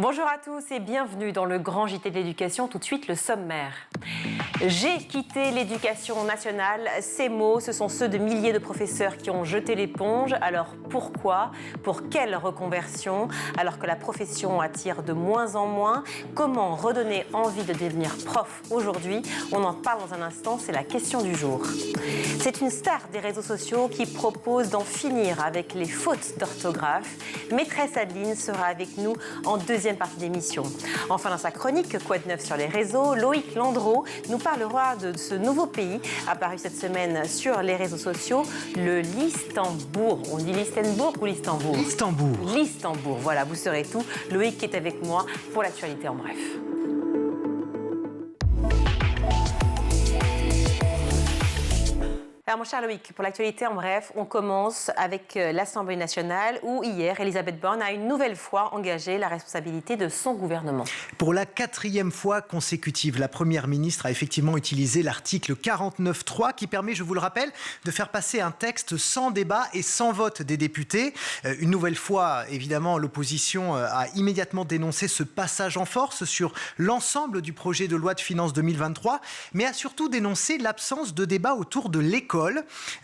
Bonjour à tous et bienvenue dans le grand JT de l'éducation. Tout de suite, le sommaire. J'ai quitté l'éducation nationale. Ces mots, ce sont ceux de milliers de professeurs qui ont jeté l'éponge. Alors pourquoi? Pour quelle reconversion? Alors que la profession attire de moins en moins, comment redonner envie de devenir prof aujourd'hui? On en parle dans un instant, c'est la question du jour. C'est une star des réseaux sociaux qui propose d'en finir avec les fautes d'orthographe. Maîtresse Adeline sera avec nous en deuxième partie d'émission. Enfin, dans sa chronique Quoi de neuf sur les réseaux, Loïc Landreau nous parlera de ce nouveau pays apparu cette semaine sur les réseaux sociaux, le Listenbourg. On dit Listenbourg ou Listenbourg? Listenbourg. Listenbourg, voilà, vous saurez tout. Loïc est avec moi pour l'actualité en bref. Alors mon cher Loïc, pour l'actualité en bref, on commence avec l'Assemblée nationale où hier, Elisabeth Borne a une nouvelle fois engagé la responsabilité de son gouvernement. Pour la 4e fois consécutive, la Première ministre a effectivement utilisé l'article 49.3 qui permet, je vous le rappelle, de faire passer un texte sans débat et sans vote des députés. Une nouvelle fois, évidemment, l'opposition a immédiatement dénoncé ce passage en force sur l'ensemble du projet de loi de finances 2023, mais a surtout dénoncé l'absence de débat autour de l'école.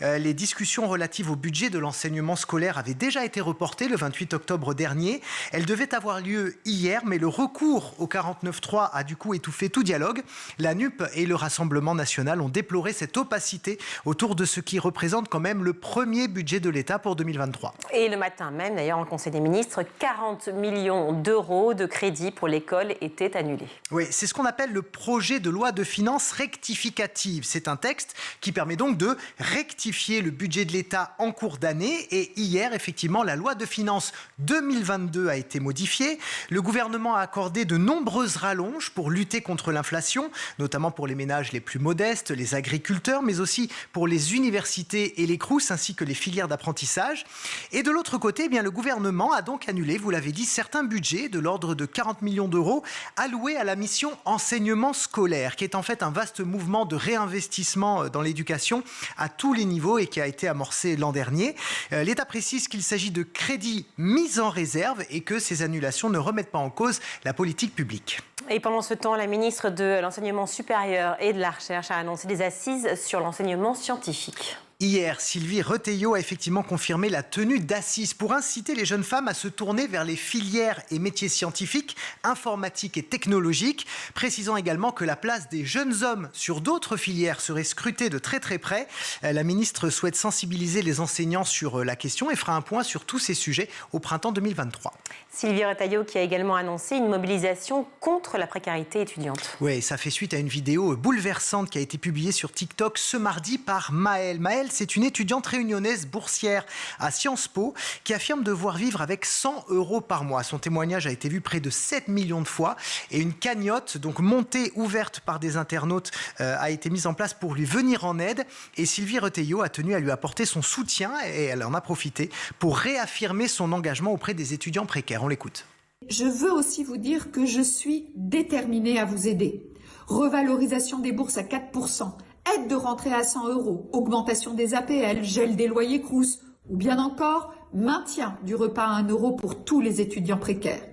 Les discussions relatives au budget de l'enseignement scolaire avaient déjà été reportées le 28 octobre dernier. Elles devaient avoir lieu hier, mais le recours au 49.3 a du coup étouffé tout dialogue. La NUP et le Rassemblement national ont déploré cette opacité autour de ce qui représente quand même le premier budget de l'État pour 2023. Et le matin même, d'ailleurs, en Conseil des ministres, 40 millions d'euros de crédits pour l'école étaient annulés. Oui, c'est ce qu'on appelle le projet de loi de finances rectificative. C'est un texte qui permet donc de rectifier le budget de l'État en cours d'année. Et hier, effectivement, la loi de finances 2022 a été modifiée. Le gouvernement a accordé de nombreuses rallonges pour lutter contre l'inflation, notamment pour les ménages les plus modestes, les agriculteurs, mais aussi pour les universités et les Crous, ainsi que les filières d'apprentissage. Et de l'autre côté, eh bien, le gouvernement a donc annulé, vous l'avez dit, certains budgets de l'ordre de 40 millions d'euros alloués à la mission enseignement scolaire, qui est en fait un vaste mouvement de réinvestissement dans l'éducation à tous les niveaux et qui a été amorcé l'an dernier. L'État précise qu'il s'agit de crédits mis en réserve et que ces annulations ne remettent pas en cause la politique publique. Et pendant ce temps, la ministre de l'Enseignement supérieur et de la Recherche a annoncé des assises sur l'enseignement scientifique. Hier, Sylvie Retailleau a effectivement confirmé la tenue d'assises pour inciter les jeunes femmes à se tourner vers les filières et métiers scientifiques, informatiques et technologiques, précisant également que la place des jeunes hommes sur d'autres filières serait scrutée de très très près. La ministre souhaite sensibiliser les enseignants sur la question et fera un point sur tous ces sujets au printemps 2023. Sylvie Retailleau qui a également annoncé une mobilisation contre la précarité étudiante. Oui, ça fait suite à une vidéo bouleversante qui a été publiée sur TikTok ce mardi par Maëlle. Maëlle, c'est une étudiante réunionnaise boursière à Sciences Po qui affirme devoir vivre avec 100 € par mois. Son témoignage a été vu près de 7 millions de fois et une cagnotte, donc montée, ouverte par des internautes, a été mise en place pour lui venir en aide. Et Sylvie Retailleau a tenu à lui apporter son soutien et elle en a profité pour réaffirmer son engagement auprès des étudiants précaires. On l'écoute. Je veux aussi vous dire que je suis déterminée à vous aider. Revalorisation des bourses à 4%, aide de rentrée à 100 €, augmentation des APL, gel des loyers Crous, ou bien encore maintien du repas à 1 € pour tous les étudiants précaires.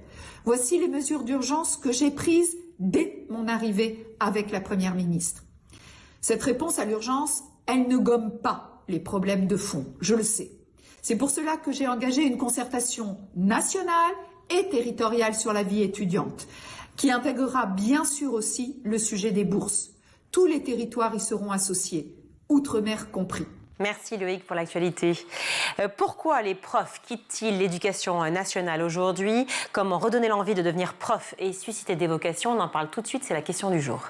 Voici les mesures d'urgence que j'ai prises dès mon arrivée avec la Première ministre. Cette réponse à l'urgence, elle ne gomme pas les problèmes de fond, je le sais. C'est pour cela que j'ai engagé une concertation nationale et territoriale sur la vie étudiante, qui intégrera bien sûr aussi le sujet des bourses. Tous les territoires y seront associés, Outre-mer compris. Merci Loïc pour l'actualité. Pourquoi les profs quittent-ils l'éducation nationale aujourd'hui? Comment redonner l'envie de devenir prof et susciter des vocations? On en parle tout de suite, c'est la question du jour.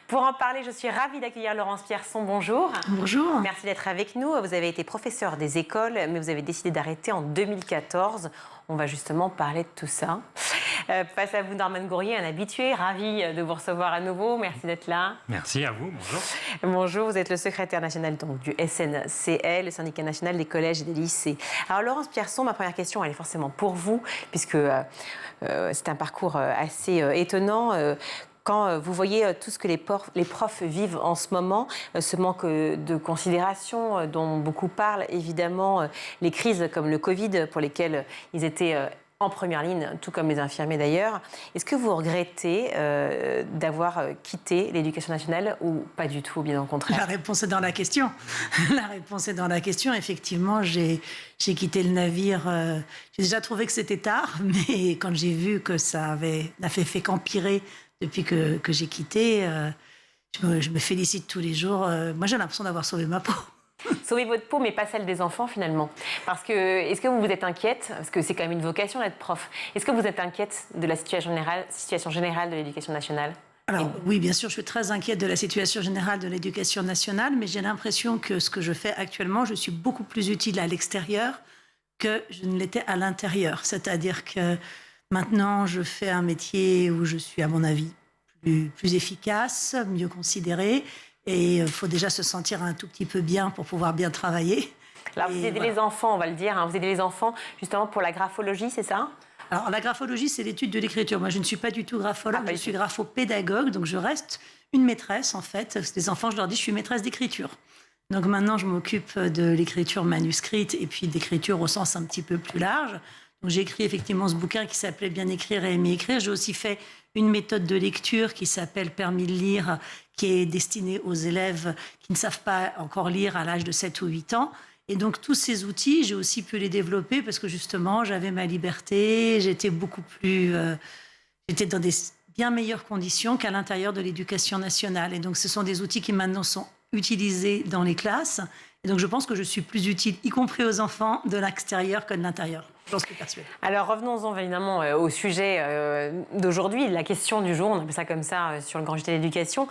Pour en parler, je suis ravie d'accueillir Laurence Pierson. Bonjour. Bonjour. Merci d'être avec nous. Vous avez été professeur des écoles, mais vous avez décidé d'arrêter en 2014. On va justement parler de tout ça. Face à vous, Norman Gourrier, un habitué, ravi de vous recevoir à nouveau. Merci d'être là. Merci à vous, bonjour. Bonjour, vous êtes le secrétaire national donc, du SNCL, le syndicat national des collèges et des lycées. Alors Laurence Pierson, ma première question, elle est forcément pour vous, puisque c'est un parcours assez étonnant. Quand vous voyez tout ce que les profs vivent en ce moment, ce manque de considération dont beaucoup parlent, évidemment, les crises comme le Covid pour lesquelles ils étaient en première ligne, tout comme les infirmiers d'ailleurs. Est-ce que vous regrettez d'avoir quitté l'éducation nationale ou pas du tout, bien au contraire? La réponse est dans la question. La réponse est dans la question. Effectivement, j'ai quitté le navire. J'ai déjà trouvé que c'était tard, mais quand j'ai vu que ça n'a fait qu'empirer depuis que j'ai quitté, je me félicite tous les jours. Moi, j'ai l'impression d'avoir sauvé ma peau. Sauver votre peau, mais pas celle des enfants, finalement. Parce que, est-ce que vous êtes inquiète, parce que c'est quand même une vocation d'être prof, est-ce que vous êtes inquiète de la situation générale de l'éducation nationale? Alors, oui, bien sûr, je suis très inquiète de la situation générale de l'éducation nationale, mais j'ai l'impression que ce que je fais actuellement, je suis beaucoup plus utile à l'extérieur que je ne l'étais à l'intérieur. C'est-à-dire que maintenant, je fais un métier où je suis, à mon avis, plus efficace, mieux considérée. Et il faut déjà se sentir un tout petit peu bien pour pouvoir bien travailler. Alors, vous aidez les enfants, on va le dire. Vous aidez les enfants justement pour la graphologie, c'est ça? Alors, la graphologie, c'est l'étude de l'écriture. Moi, je ne suis pas du tout graphologue, je suis graphopédagogue. Donc, je reste une maîtresse, en fait. Les enfants, je leur dis, je suis maîtresse d'écriture. Donc, maintenant, je m'occupe de l'écriture manuscrite et puis d'écriture au sens un petit peu plus large. Donc, j'ai écrit effectivement ce bouquin qui s'appelait Bien écrire et aimer écrire. J'ai aussi fait une méthode de lecture qui s'appelle Permis de lire, qui est destinée aux élèves qui ne savent pas encore lire à l'âge de 7 ou 8 ans. Et donc, tous ces outils, j'ai aussi pu les développer parce que justement, j'avais ma liberté, j'étais j'étais dans des bien meilleures conditions qu'à l'intérieur de l'éducation nationale. Et donc, ce sont des outils qui maintenant sont utilisés dans les classes. Et donc, je pense que je suis plus utile, y compris aux enfants, de l'extérieur que de l'intérieur. J'en suis persuadée. Alors, revenons-en évidemment au sujet d'aujourd'hui, la question du jour, on appelle ça comme ça sur le Grand JT de l'éducation.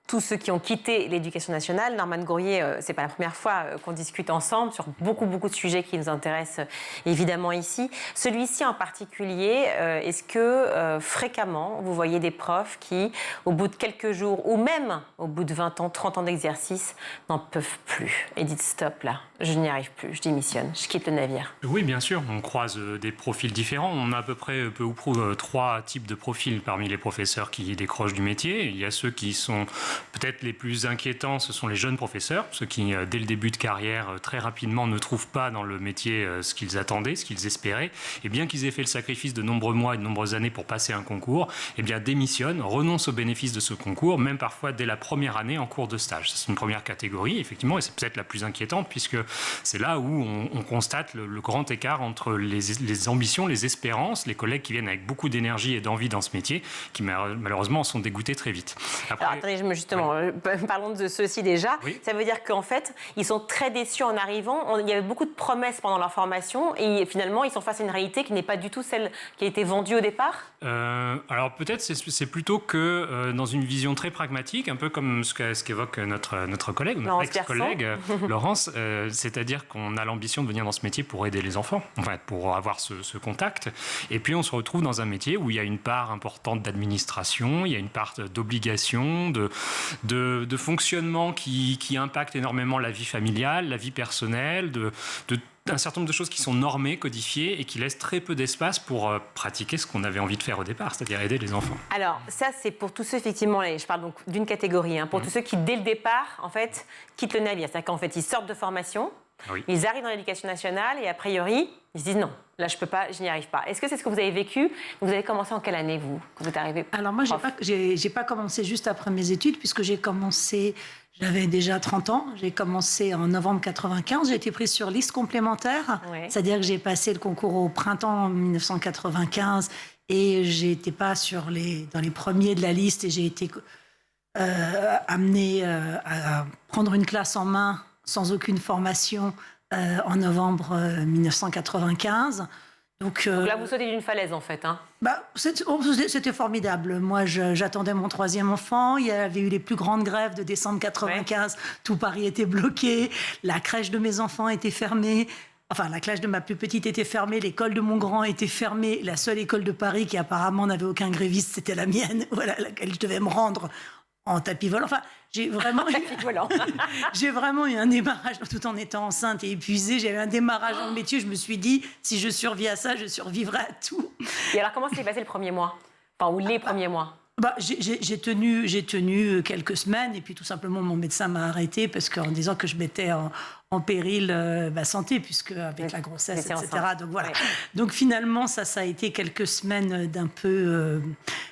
Tous ceux qui ont quitté l'éducation nationale, Norman Gourrier, c'est pas la première fois qu'on discute ensemble sur beaucoup de sujets qui nous intéressent évidemment ici. Celui-ci en particulier, est-ce que fréquemment vous voyez des profs qui, au bout de quelques jours ou même au bout de 20 ans, 30 ans d'exercice, n'en peuvent plus et dites stop là, je n'y arrive plus, je démissionne, je quitte le navire? Oui, bien sûr, on croise des profils différents. On a à peu près peu ou prou 3 types de profils parmi les professeurs qui décrochent du métier. Il y a ceux qui sont peut-être les plus inquiétants, ce sont les jeunes professeurs, ceux qui, dès le début de carrière, très rapidement ne trouvent pas dans le métier ce qu'ils attendaient, ce qu'ils espéraient. Et bien qu'ils aient fait le sacrifice de nombreux mois et de nombreuses années pour passer un concours, eh bien démissionnent, renoncent au bénéfice de ce concours, même parfois dès la première année en cours de stage. C'est une première catégorie, effectivement, et c'est peut-être la plus inquiétante, puisque c'est là où on constate le grand écart entre les ambitions, les espérances, les collègues qui viennent avec beaucoup d'énergie et d'envie dans ce métier, qui malheureusement sont dégoûtés très vite. Après, alors, attendez, justement, parlons de ceux-ci déjà. Oui. Ça veut dire qu'en fait, ils sont très déçus en arrivant. Il y avait beaucoup de promesses pendant leur formation et finalement, ils sont face à une réalité qui n'est pas du tout celle qui a été vendue au départ. Alors peut-être c'est plutôt que dans une vision très pragmatique, un peu comme ce qu'évoque notre collègue, notre ex-collègue Laurence, c'est-à-dire qu'on a l'ambition de venir dans ce métier pour aider les enfants, enfin pour avoir ce contact. Et puis on se retrouve dans un métier où il y a une part importante d'administration, il y a une part d'obligation, de fonctionnement qui impacte énormément la vie familiale, la vie personnelle, un certain nombre de choses qui sont normées, codifiées et qui laissent très peu d'espace pour pratiquer ce qu'on avait envie de faire au départ, c'est-à-dire aider les enfants. Alors ça, c'est pour tous ceux, effectivement, je parle donc d'une catégorie, pour tous ceux qui, dès le départ, en fait, quittent le navire. C'est-à-dire qu'en fait, ils sortent de formation, oui. Ils arrivent dans l'éducation nationale et a priori, ils se disent non, là je peux pas, je n'y arrive pas. Est-ce que c'est ce que vous avez vécu? Vous avez commencé en quelle année, vous, quand vous êtes arrivé? Alors moi, j'ai pas commencé juste après mes études, puisque j'avais déjà 30 ans. J'ai commencé en novembre 95. J'ai été prise sur liste complémentaire. Ouais. C'est-à-dire que j'ai passé le concours au printemps 1995 et j'étais pas dans les premiers de la liste et j'ai été amenée à prendre une classe en main sans aucune formation en novembre 1995. Donc là, vous sautez d'une falaise, en fait. C'était formidable. Moi, j'attendais mon 3e enfant. Il y avait eu les plus grandes grèves de décembre 95. Ouais. Tout Paris était bloqué. La crèche de mes enfants était fermée. Enfin, la crèche de ma plus petite était fermée. L'école de mon grand était fermée. La seule école de Paris qui, apparemment, n'avait aucun gréviste, c'était la mienne, voilà, à laquelle je devais me rendre en tapis volant. Enfin, j'ai vraiment eu un démarrage, tout en étant enceinte et épuisée. J'avais un démarrage dans le métier. Je me suis dit, si je survis à ça, je survivrai à tout. Et alors, comment s'est passé le premier mois? Enfin, ou les premiers mois? J'ai tenu quelques semaines et puis tout simplement mon médecin m'a arrêté parce qu'en disant que je mettais en péril ma santé puisque avec la grossesse, etc. Donc voilà. Ouais. Donc finalement ça a été quelques semaines d'un peu...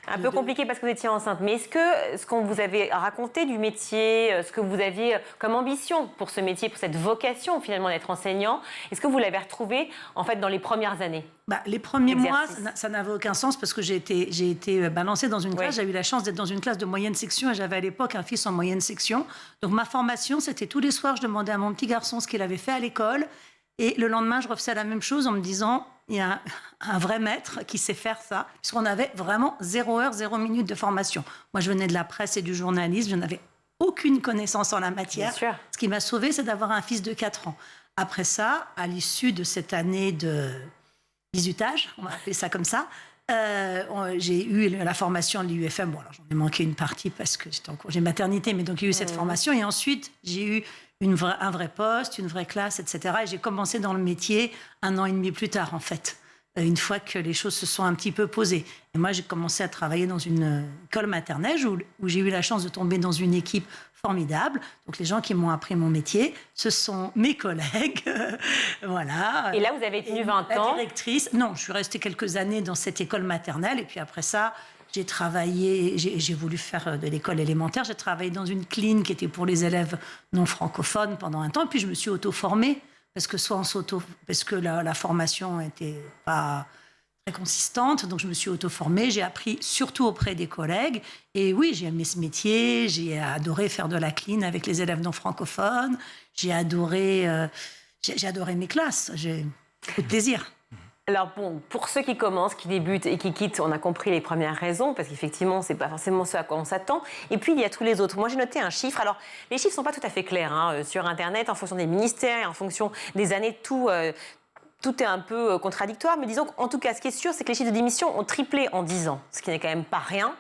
un peu compliqué parce que vous étiez enceinte. Mais est-ce que ce qu'on vous avait raconté du métier, ce que vous aviez comme ambition pour ce métier, pour cette vocation finalement d'être enseignant, est-ce que vous l'avez retrouvé en fait dans les premières années? Les premiers mois, ça n'avait aucun sens parce que j'ai été balancée dans une classe. J'ai eu la chance d'être dans une classe de moyenne section et j'avais à l'époque un fils en moyenne section. Donc ma formation, c'était tous les soirs, je demandais à mon petit garçon ce qu'il avait fait à l'école. Et le lendemain, je refaisais la même chose en me disant, il y a un vrai maître qui sait faire ça. Puisqu'on avait vraiment 0 heure, 0 minute de formation. Moi, je venais de la presse et du journalisme. Je n'avais aucune connaissance en la matière. Ce qui m'a sauvée, c'est d'avoir un fils de 4 ans. Après ça, à l'issue de cette année de bizutage, on va appeler ça comme ça, j'ai eu la formation de l'IUFM. Bon, alors j'en ai manqué une partie parce que j'étais en congé maternité, mais donc il y a eu cette formation. Et ensuite, j'ai eu un vrai poste, une vraie classe, etc. Et j'ai commencé dans le métier 1 an et demi plus tard, en fait, une fois que les choses se sont un petit peu posées. Et moi, j'ai commencé à travailler dans une école maternelle où j'ai eu la chance de tomber dans une équipe formidable. Donc, les gens qui m'ont appris mon métier, ce sont mes collègues. Voilà. Et là, vous avez tenu 20 ans. La directrice. Non, je suis restée quelques années dans cette école maternelle. Et puis après ça, j'ai travaillé, j'ai voulu faire de l'école élémentaire. J'ai travaillé dans une cline qui était pour les élèves non francophones pendant un temps. Et puis, je me suis auto-formée parce que la formation n'était pas très consistante. Donc, je me suis auto-formée. J'ai appris surtout auprès des collègues. Et oui, j'ai aimé ce métier. J'ai adoré faire de la clean avec les élèves non francophones. J'ai adoré mes classes. J'ai beaucoup de plaisir. Alors bon, pour ceux qui commencent, qui débutent et qui quittent, on a compris les premières raisons, parce qu'effectivement, c'est pas forcément ce à quoi on s'attend. Et puis, il y a tous les autres. Moi, j'ai noté un chiffre. Alors, les chiffres sont pas tout à fait clairs sur Internet, en fonction des ministères et en fonction des années, tout est un peu contradictoire. Mais disons qu'en tout cas, ce qui est sûr, c'est que les chiffres de démission ont triplé en 10 ans, ce qui n'est quand même pas rien.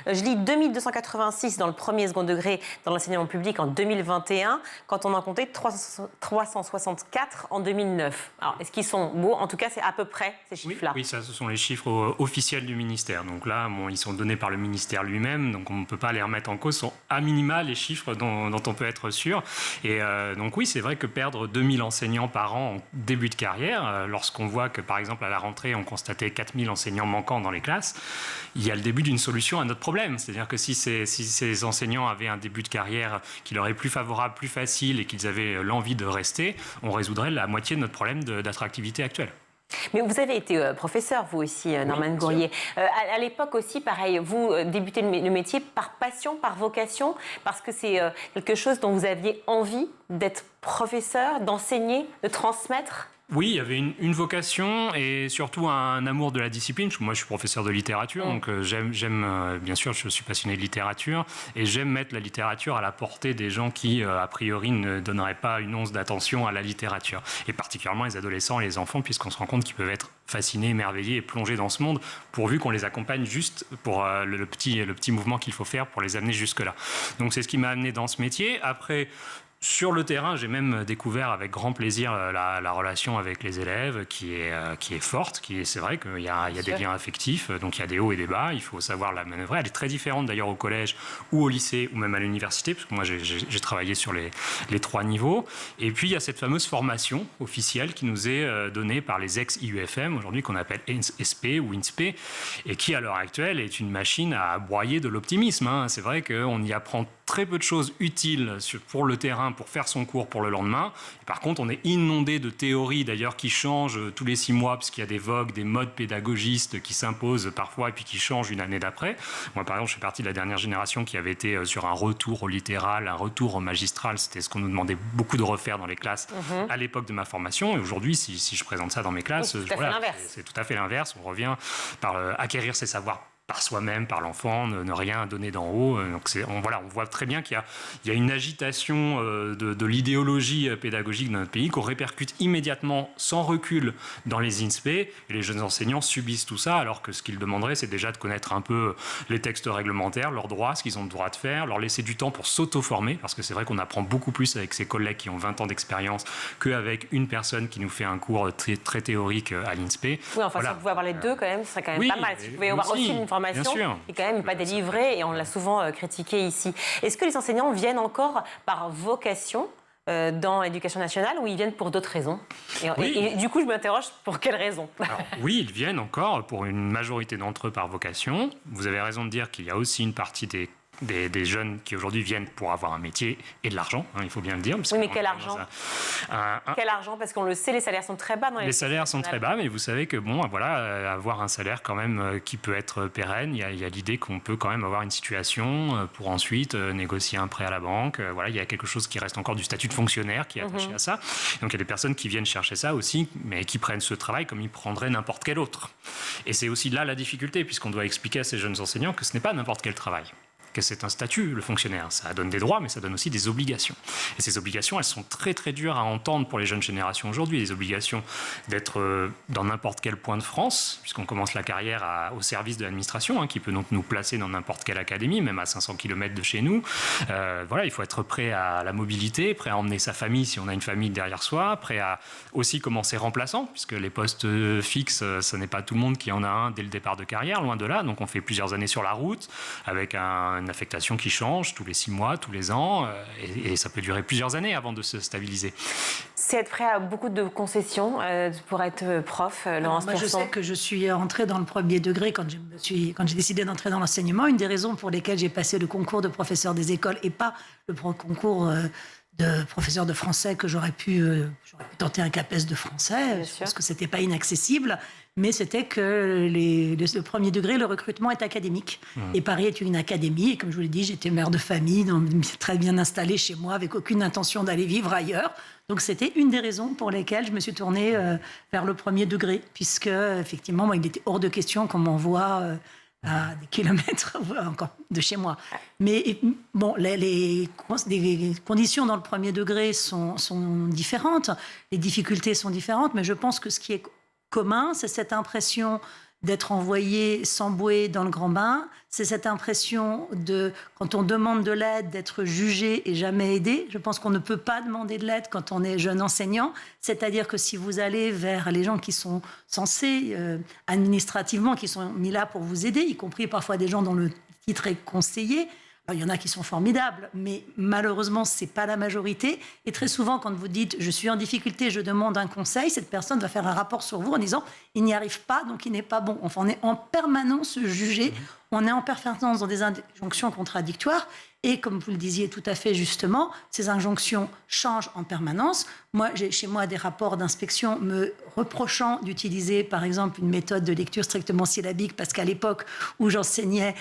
Je lis 2286 dans le premier et second degré dans l'enseignement public en 2021, quand on en comptait 364 en 2009. Alors, est-ce qu'ils sont beaux? En tout cas, c'est à peu près ces chiffres-là. Oui, ça, ce sont les chiffres officiels du ministère. Donc là, ils sont donnés par le ministère lui-même, donc on ne peut pas les remettre en cause. Ce sont à minima les chiffres dont on peut être sûr. Et donc oui, c'est vrai que perdre 2000 enseignants par an en début de carrière, lorsqu'on voit que, par exemple, à la rentrée, on constatait 4000 enseignants manquants dans les classes, il y a le début d'une solution à notre problème. C'est-à-dire que si ces enseignants avaient un début de carrière qui leur est plus favorable, plus facile et qu'ils avaient l'envie de rester, on résoudrait la moitié de notre problème d'attractivité actuelle. Mais vous avez été professeur, vous aussi, Norman Gourrier. À l'époque aussi, pareil, vous débutez le métier par passion, par vocation, parce que c'est quelque chose dont vous aviez envie d'être professeur, d'enseigner, de transmettre? Oui, il y avait une vocation et surtout un amour de la discipline. Moi, je suis professeur de littérature, donc j'aime, bien sûr, je suis passionné de littérature et j'aime mettre la littérature à la portée des gens qui, a priori, ne donneraient pas une once d'attention à la littérature. Et particulièrement les adolescents et les enfants, puisqu'on se rend compte qu'ils peuvent être fascinés, émerveillés et plongés dans ce monde, pourvu qu'on les accompagne juste pour le petit mouvement qu'il faut faire pour les amener jusque-là. Donc, c'est ce qui m'a amené dans ce métier. Après, sur le terrain, j'ai même découvert avec grand plaisir la relation avec les élèves qui est forte. C'est vrai qu'il y a des liens affectifs, donc il y a des hauts et des bas. Il faut savoir la manœuvrer. Elle est très différente d'ailleurs au collège ou au lycée ou même à l'université, parce que moi j'ai travaillé sur les 3 niveaux. Et puis il y a cette fameuse formation officielle qui nous est donnée par les ex-IUFM, aujourd'hui qu'on appelle SP ou INSPE, et qui à l'heure actuelle est une machine à broyer de l'optimisme. C'est vrai qu'on y apprend très peu de choses utiles pour le terrain, pour faire son cours pour le lendemain. Et par contre, on est inondé de théories d'ailleurs qui changent tous les 6 mois, parce qu'il y a des vogues, des modes pédagogistes qui s'imposent parfois et puis qui changent une année d'après. Moi, par exemple, je fais partie de la dernière génération qui avait été sur un retour au littéral, un retour au magistral. C'était ce qu'on nous demandait beaucoup de refaire dans les classes à l'époque de ma formation. Et aujourd'hui, si je présente ça dans mes classes, c'est tout à fait l'inverse. On revient par acquérir ses savoirs par soi-même, par l'enfant, ne rien donner d'en haut. Donc on voit très bien qu'il y a une agitation de l'idéologie pédagogique dans notre pays qu'on répercute immédiatement, sans recul, dans les INSPE. Et les jeunes enseignants subissent tout ça, alors que ce qu'ils demanderaient, c'est déjà de connaître un peu les textes réglementaires, leurs droits, ce qu'ils ont le droit de faire, leur laisser du temps pour s'auto-former, parce que c'est vrai qu'on apprend beaucoup plus avec ses collègues qui ont 20 ans d'expérience qu'avec une personne qui nous fait un cours très, très théorique à l'INSPE. Oui, enfin, si vous pouvez avoir les deux, quand même, ce serait quand même pas mal. Si vous pouvez avoir aussi une formation n'est quand même pas délivrée et on l'a souvent critiqué ici. Est-ce que les enseignants viennent encore par vocation dans l'éducation nationale ou ils viennent pour d'autres raisons et du coup, je m'interroge pour quelles raisons. Alors, oui, ils viennent encore pour une majorité d'entre eux par vocation. Vous avez raison de dire qu'il y a aussi une partie des jeunes qui aujourd'hui viennent pour avoir un métier et de l'argent, il faut bien le dire. Oui, mais quel argent quel argent? Parce qu'on le sait, les salaires sont très bas dans les salaires sont très bas, mais vous savez que avoir un salaire quand même qui peut être pérenne, il y a l'idée qu'on peut quand même avoir une situation pour ensuite négocier un prêt à la banque. Il y a quelque chose qui reste encore du statut de fonctionnaire qui est attaché à ça. Donc il y a des personnes qui viennent chercher ça aussi, mais qui prennent ce travail comme ils prendraient n'importe quel autre. Et c'est aussi là la difficulté, puisqu'on doit expliquer à ces jeunes enseignants que ce n'est pas n'importe quel travail. Que c'est un statut, le fonctionnaire. Ça donne des droits, mais ça donne aussi des obligations. Et ces obligations, elles sont très très dures à entendre pour les jeunes générations aujourd'hui. Les obligations d'être dans n'importe quel point de France, puisqu'on commence la carrière au service de l'administration, qui peut donc nous placer dans n'importe quelle académie, même à 500 km de chez nous. Il faut être prêt à la mobilité, prêt à emmener sa famille si on a une famille derrière soi, prêt à aussi commencer remplaçant, puisque les postes fixes, ce n'est pas tout le monde qui en a un dès le départ de carrière, loin de là. Donc on fait plusieurs années sur la route, avec une affectation qui change tous les 6 mois, tous les ans, et ça peut durer plusieurs années avant de se stabiliser. C'est être prêt à beaucoup de concessions pour être prof, Laurence Pierson. Je sais que je suis entrée dans le premier degré quand j'ai décidé d'entrer dans l'enseignement. Une des raisons pour lesquelles j'ai passé le concours de professeur des écoles et pas le concours de professeur de français que j'aurais pu tenter un CAPES de français, parce que c'était pas inaccessible. Mais c'était que le premier degré, le recrutement est académique. Et Paris est une académie. Et comme je vous l'ai dit, j'étais mère de famille, donc très bien installée chez moi, avec aucune intention d'aller vivre ailleurs. Donc c'était une des raisons pour lesquelles je me suis tournée vers le premier degré, puisque effectivement, moi, il était hors de question qu'on m'envoie à des kilomètres encore de chez moi. Mais bon, les conditions dans le premier degré sont différentes, les difficultés sont différentes, mais je pense que ce qui est commun, c'est cette impression d'être envoyé sans bouée dans le grand bain, c'est cette impression de, quand on demande de l'aide, d'être jugé et jamais aidé. Je pense qu'on ne peut pas demander de l'aide quand on est jeune enseignant, c'est-à-dire que si vous allez vers les gens qui sont censés, administrativement, qui sont mis là pour vous aider, y compris parfois des gens dont le titre est conseiller. Alors, il y en a qui sont formidables, mais malheureusement, ce n'est pas la majorité. Et très souvent, quand vous dites « je suis en difficulté, je demande un conseil », cette personne va faire un rapport sur vous en disant « il n'y arrive pas, donc il n'est pas bon ». Enfin, on est en permanence jugé, on est en permanence dans des injonctions contradictoires. Et comme vous le disiez tout à fait justement, ces injonctions changent en permanence. Moi, j'ai chez moi des rapports d'inspection me reprochant d'utiliser, par exemple, une méthode de lecture strictement syllabique, parce qu'à l'époque où j'enseignais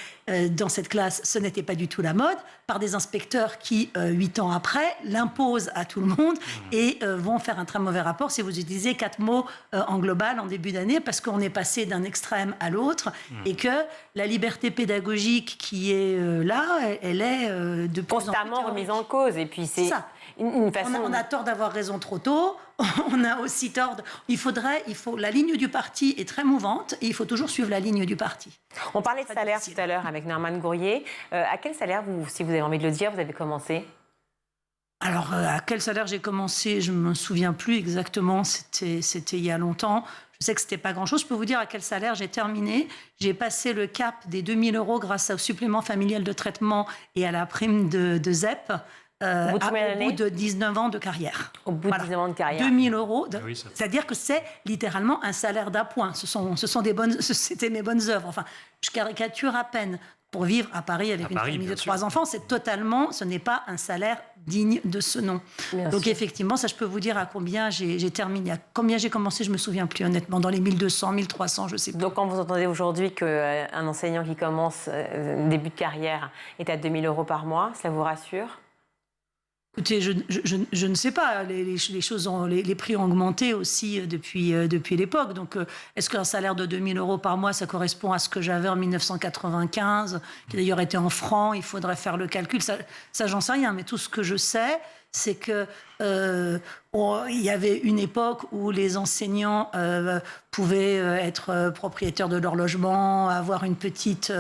dans cette classe, ce n'était pas du tout la mode, par des inspecteurs qui, 8 ans après, l'imposent à tout le monde et vont faire un très mauvais rapport si vous utilisez 4 mots en global en début d'année, parce qu'on est passé d'un extrême à l'autre et que la liberté pédagogique qui est là, elle est de plus constamment remise en cause. Et puis c'est ça. Une façon... on a tort d'avoir raison trop tôt. On a aussi tort. La ligne du parti est très mouvante et il faut toujours suivre la ligne du parti. On parlait de salaire tout à l'heure avec Norman Gourrier. À quel salaire, si vous avez envie de le dire, vous avez commencé ? Alors, à quel salaire j'ai commencé ? Je ne me souviens plus exactement. C'était il y a longtemps. Je sais que ce n'était pas grand-chose. Je peux vous dire à quel salaire j'ai terminé. J'ai passé le cap des 2 000 € grâce au supplément familial de traitement et à la prime de ZEP. Au bout de 19 ans de carrière. Au bout de 19 ans de carrière. 2 000 €. C'est-à-dire que c'est littéralement un salaire d'appoint. C'était mes bonnes œuvres. Enfin, je caricature à peine. Pour vivre à Paris avec une famille de 3 enfants, ce n'est pas un salaire digne de ce nom. Donc effectivement, ça je peux vous dire à combien j'ai terminé. À combien j'ai commencé, je ne me souviens plus honnêtement. Dans les 1200, 1300, je ne sais plus. Donc quand vous entendez aujourd'hui qu'un enseignant qui commence début de carrière est à 2 000 € par mois, cela vous rassure ? Écoutez, je ne sais pas. Les prix ont augmenté aussi depuis l'époque. Donc, est-ce qu'un salaire de 2 000 € par mois, ça correspond à ce que j'avais en 1995, qui d'ailleurs était en francs? Il faudrait faire le calcul. Ça j'en sais rien. Mais tout ce que je sais, c'est que il y avait une époque où les enseignants pouvaient être propriétaires de leur logement, avoir une petite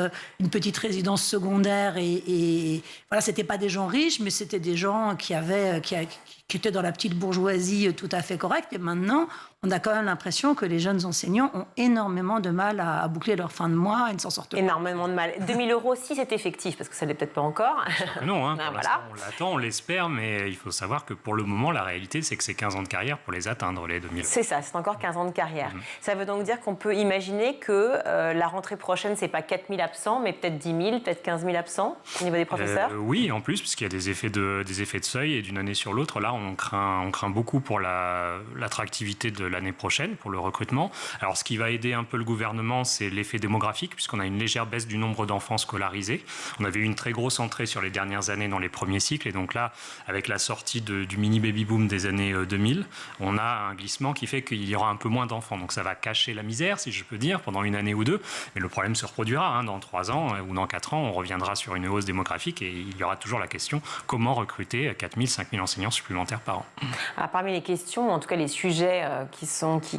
résidence secondaire et voilà, c'était pas des gens riches, mais c'était des gens qui étaient dans la petite bourgeoisie tout à fait correcte. Et maintenant, on a quand même l'impression que les jeunes enseignants ont énormément de mal à boucler leur fin de mois et ne s'en sortent pas. Énormément de mal. 2 000 €, si c'est effectif, parce que ça ne l'est peut-être pas encore. Non, hein, Ah, pour l'instant, on l'attend, on l'espère, mais il faut savoir que pour le moment, la réalité, c'est que c'est 15 ans de carrière pour les atteindre, les 2 000 €. C'est ça, c'est encore 15 ans de carrière. Ça veut donc dire qu'on peut imaginer que la rentrée prochaine, c'est pas 4 000 absents, mais peut-être 10 000, peut-être 15 000 absents au niveau des professeurs. Oui, en plus, puisqu'il y a des effets de seuil, et d'une année sur l'autre, là, on craint beaucoup pour l'attractivité de l'année prochaine, pour le recrutement. Alors, ce qui va aider un peu le gouvernement, c'est l'effet démographique, puisqu'on a une légère baisse du nombre d'enfants scolarisés. On avait eu une très grosse entrée sur les dernières années dans les premiers cycles, et donc là, avec la sortie du mini baby-boom des années 2000, on a un glissement qui fait qu'il y aura un peu moins d'enfants. Donc ça va cacher la misère, si je peux dire, pendant une année ou deux, mais le problème se reproduira. Hein, dans 3 ans ou dans 4 ans, on reviendra sur une hausse démographique, et il y aura toujours la question, comment recruter 4 000, 5 000 enseignants supplémentaires par an. Alors, parmi les questions, en tout cas les sujets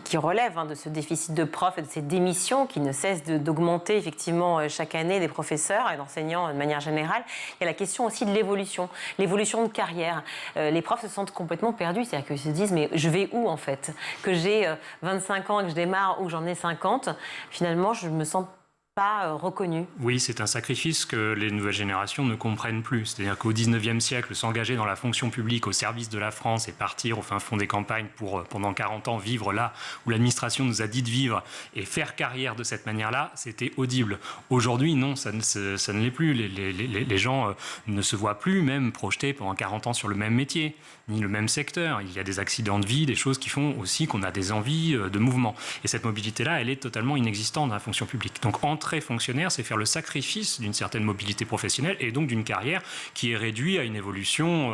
qui relèvent de ce déficit de profs et de ces démissions qui ne cessent d'augmenter effectivement chaque année des professeurs et d'enseignants de manière générale, il y a la question aussi de l'évolution de carrière. Les profs se sentent complètement perdus, c'est-à-dire qu'ils se disent mais je vais où en fait? Que j'ai 25 ans et que je démarre ou j'en ai 50, finalement je me sens pas reconnu. Oui, c'est un sacrifice que les nouvelles générations ne comprennent plus. C'est-à-dire qu'au XIXe siècle, s'engager dans la fonction publique au service de la France et partir au fin fond des campagnes pour, pendant 40 ans, vivre là où l'administration nous a dit de vivre et faire carrière de cette manière-là, c'était audible. Aujourd'hui, non, ça ne l'est plus. Les gens ne se voient plus même projetés pendant 40 ans sur le même métier, ni le même secteur. Il y a des accidents de vie, des choses qui font aussi qu'on a des envies de mouvement. Et cette mobilité-là, elle est totalement inexistante dans la fonction publique. Donc, entrer fonctionnaire, c'est faire le sacrifice d'une certaine mobilité professionnelle et donc d'une carrière qui est réduite à une évolution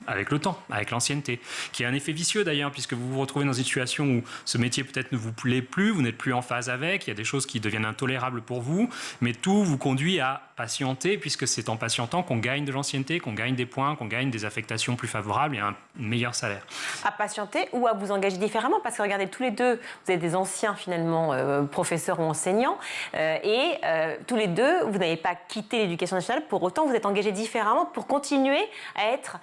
avec le temps, avec l'ancienneté, qui a un effet vicieux d'ailleurs, puisque vous vous retrouvez dans une situation où ce métier peut-être ne vous plaît plus, vous n'êtes plus en phase avec, il y a des choses qui deviennent intolérables pour vous, mais tout vous conduit à patienter, puisque c'est en patientant qu'on gagne de l'ancienneté, qu'on gagne des points, qu'on gagne des affectations plus favorables et un meilleur salaire. À patienter ou à vous engager différemment, parce que regardez, tous les deux, vous êtes des anciens finalement professeurs ou enseignants, et tous les deux, vous n'avez pas quitté l'éducation nationale, pour autant vous êtes engagés différemment pour continuer à être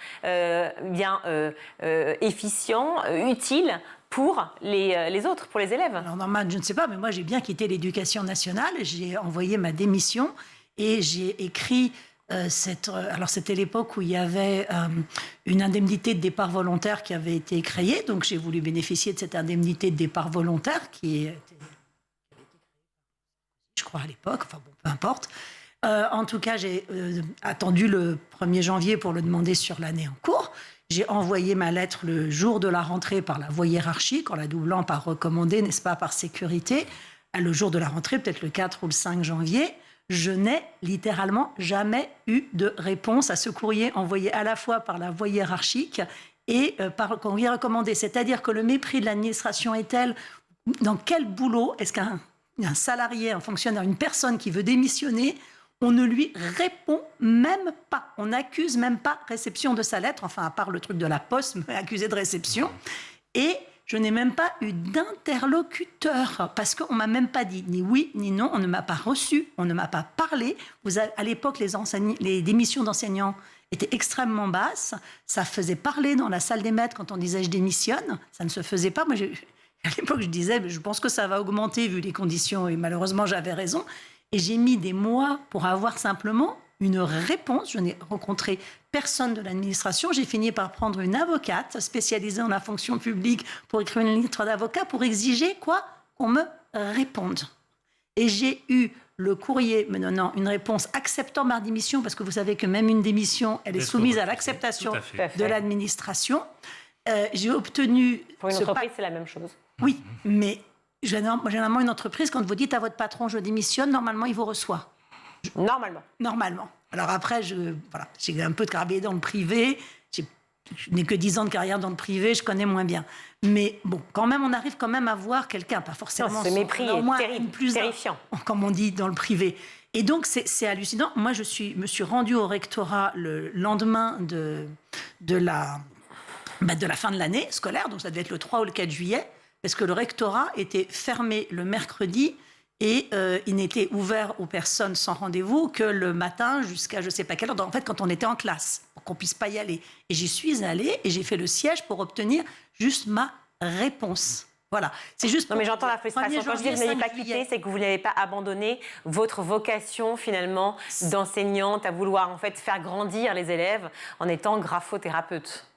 efficient, utile pour les autres, pour les élèves. Alors normal, je ne sais pas, mais moi j'ai bien quitté l'éducation nationale, j'ai envoyé ma démission et j'ai écrit... alors c'était l'époque où il y avait une indemnité de départ volontaire qui avait été créée, donc j'ai voulu bénéficier de cette indemnité de départ volontaire qui était, je crois à l'époque, enfin bon, peu importe. En tout cas, j'ai attendu le 1er janvier pour le demander sur l'année en cours. J'ai envoyé ma lettre le jour de la rentrée par la voie hiérarchique, en la doublant par recommandé, n'est-ce pas, par sécurité. Le jour de la rentrée, peut-être le 4 ou le 5 janvier, je n'ai littéralement jamais eu de réponse à ce courrier envoyé à la fois par la voie hiérarchique et par courrier recommandé. C'est-à-dire que le mépris de l'administration est tel, dans quel boulot est-ce qu'un salarié, un fonctionnaire, une personne qui veut démissionner, on ne lui répond même pas. On n'accuse même pas réception de sa lettre, enfin à part le truc de la poste, mais accusé de réception. Et je n'ai même pas eu d'interlocuteur parce qu'on ne m'a même pas dit ni oui ni non, on ne m'a pas reçu, on ne m'a pas parlé. À l'époque, les démissions d'enseignants étaient extrêmement basses. Ça faisait parler dans la salle des maîtres quand on disait « je démissionne ». Ça ne se faisait pas. Moi, à l'époque, je disais « je pense que ça va augmenter vu les conditions » et malheureusement, j'avais raison. Et j'ai mis des mois pour avoir simplement une réponse. Je n'ai rencontré personne de l'administration. J'ai fini par prendre une avocate spécialisée en la fonction publique pour écrire une lettre d'avocat pour exiger quoi ? Qu'on me réponde. Et j'ai eu le courrier me donnant une réponse acceptant ma démission, parce que vous savez que même une démission, elle est soumise à l'acceptation de l'administration. J'ai obtenu... Pour une entreprise, c'est la même chose. Oui, mais... Généralement, une entreprise, quand vous dites à votre patron « je démissionne », normalement, il vous reçoit. Normalement. Alors après, j'ai un peu travaillé dans le privé. Je n'ai que 10 ans de carrière dans le privé, je connais moins bien. Mais bon, quand même, on arrive quand même à voir quelqu'un, pas forcément... Ce mépris est terrifiant. Comme on dit dans le privé. Et donc, c'est hallucinant. Moi, me suis rendue au rectorat le lendemain de la de la fin de l'année scolaire, donc ça devait être le 3 ou le 4 juillet, parce que le rectorat était fermé le mercredi et il n'était ouvert aux personnes sans rendez-vous que le matin jusqu'à je ne sais pas quelle heure, en fait quand on était en classe, pour qu'on ne puisse pas y aller. Et j'y suis allée et j'ai fait le siège pour obtenir juste ma réponse. Voilà, c'est juste. Non, mais j'entends la frustration. Quand je dis que vous n'avez pas quitté, c'est que vous n'avez pas abandonné votre vocation finalement d'enseignante à vouloir en fait faire grandir les élèves en étant graphothérapeute.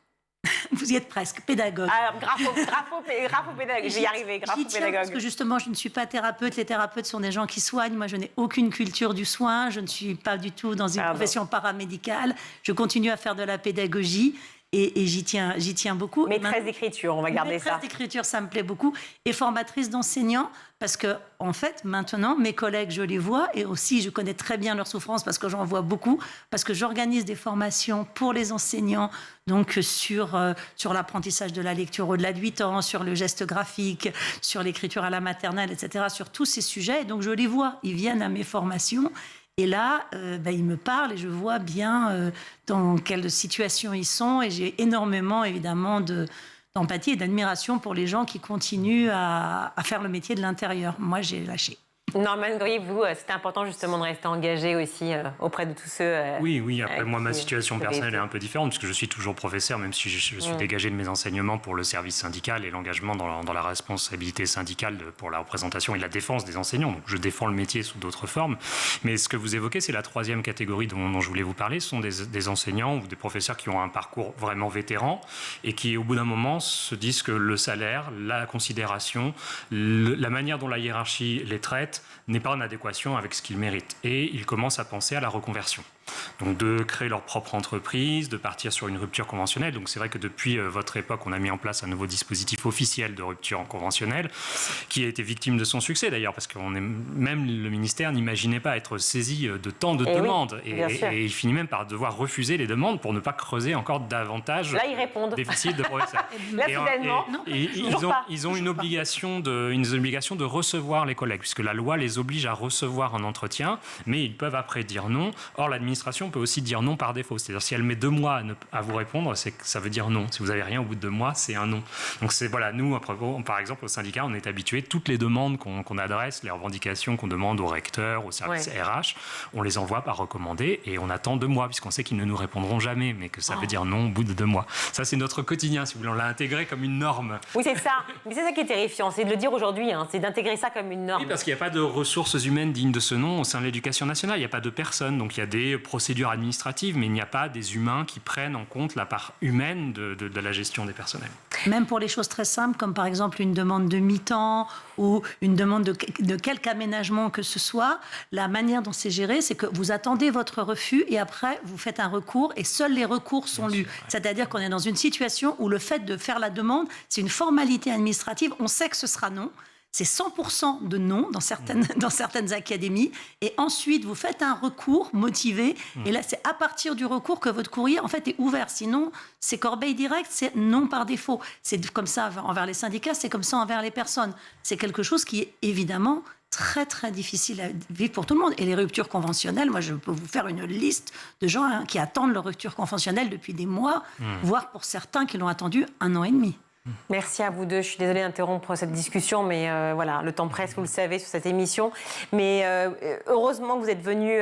Vous y êtes presque, pédagogue. Ah, graphopédagogue, je vais y arriver, graphopédagogue. Parce que justement, je ne suis pas thérapeute. Les thérapeutes sont des gens qui soignent. Moi, je n'ai aucune culture du soin. Je ne suis pas du tout dans une profession paramédicale. Je continue à faire de la pédagogie. Et j'y tiens beaucoup. Maîtresse d'écriture, on va garder ça. Maîtresse d'écriture, ça me plaît beaucoup. Et formatrice d'enseignants, parce que, en fait, maintenant, mes collègues, je les vois, et aussi, je connais très bien leurs souffrances, parce que j'en vois beaucoup, parce que j'organise des formations pour les enseignants, donc sur l'apprentissage de la lecture au-delà de 8 ans, sur le geste graphique, sur l'écriture à la maternelle, etc., sur tous ces sujets. Et donc, je les vois, ils viennent à mes formations. Et là, ils me parlent et je vois bien dans quelle situation ils sont. Et j'ai énormément, évidemment, d'empathie et d'admiration pour les gens qui continuent à faire le métier de l'intérieur. Moi, j'ai lâché. Normane Goyer, vous, c'était important justement de rester engagé aussi auprès de tous ceux... Oui. Après, moi, ma situation personnelle est un peu différente, puisque je suis toujours professeur, même si je suis dégagé de mes enseignements pour le service syndical et l'engagement dans la responsabilité syndicale pour la représentation et la défense des enseignants. Donc, je défends le métier sous d'autres formes. Mais ce que vous évoquez, c'est la troisième catégorie dont je voulais vous parler. Ce sont des enseignants ou des professeurs qui ont un parcours vraiment vétéran et qui, au bout d'un moment, se disent que le salaire, la considération, la manière dont la hiérarchie les traite, n'est pas en adéquation avec ce qu'ils méritent. Et ils commencent à penser à la reconversion. Donc de créer leur propre entreprise, de partir sur une rupture conventionnelle. Donc c'est vrai que depuis votre époque, on a mis en place un nouveau dispositif officiel de rupture conventionnelle qui a été victime de son succès d'ailleurs, parce que même le ministère n'imaginait pas être saisi de tant de demandes. Et il finit même par devoir refuser les demandes pour ne pas creuser encore davantage le déficit de professeurs. Là, finalement, ils ont une obligation de recevoir les collègues, puisque la loi les oblige à recevoir un entretien, mais ils peuvent après dire non. Or, l'administration peut aussi dire non par défaut. C'est-à-dire, si elle met 2 mois à vous répondre, c'est que ça veut dire non. Si vous n'avez rien au bout de 2 mois, c'est un non. Donc, nous, par exemple, au syndicat, on est habitués, toutes les demandes qu'on adresse, les revendications qu'on demande au recteur, au service RH, on les envoie par recommandé et on attend 2 mois, puisqu'on sait qu'ils ne nous répondront jamais, mais que ça veut dire non au bout de 2 mois. Ça, c'est notre quotidien, si vous voulez. On l'a intégré comme une norme. Oui, c'est ça. Mais c'est ça qui est terrifiant, c'est de le dire aujourd'hui, c'est d'intégrer ça comme une norme. Oui, parce qu'il n'y a pas de ressources humaines dignes de ce nom au sein de l'éducation nationale. Il n'y a pas de personnes. Donc, il y a des procédures administratives, mais il n'y a pas des humains qui prennent en compte la part humaine de la gestion des personnels. Même pour les choses très simples, comme par exemple une demande de mi-temps ou une demande de quelque aménagement que ce soit, la manière dont c'est géré, c'est que vous attendez votre refus et après, vous faites un recours et seuls les recours sont lus. C'est-à-dire qu'on est dans une situation où le fait de faire la demande, c'est une formalité administrative, on sait que ce sera non. C'est 100% de non dans certaines académies. Et ensuite, vous faites un recours motivé. Et là, c'est à partir du recours que votre courrier, en fait, est ouvert. Sinon, c'est corbeille directe, c'est non par défaut. C'est comme ça envers les syndicats, c'est comme ça envers les personnes. C'est quelque chose qui est évidemment très, très difficile à vivre pour tout le monde. Et les ruptures conventionnelles, moi, je peux vous faire une liste de gens qui attendent leur rupture conventionnelle depuis des mois, voire pour certains qui l'ont attendu 1 an et demi. Merci à vous deux. Je suis désolée d'interrompre cette discussion, mais voilà, le temps presse, vous le savez, sur cette émission. Mais heureusement que vous êtes venus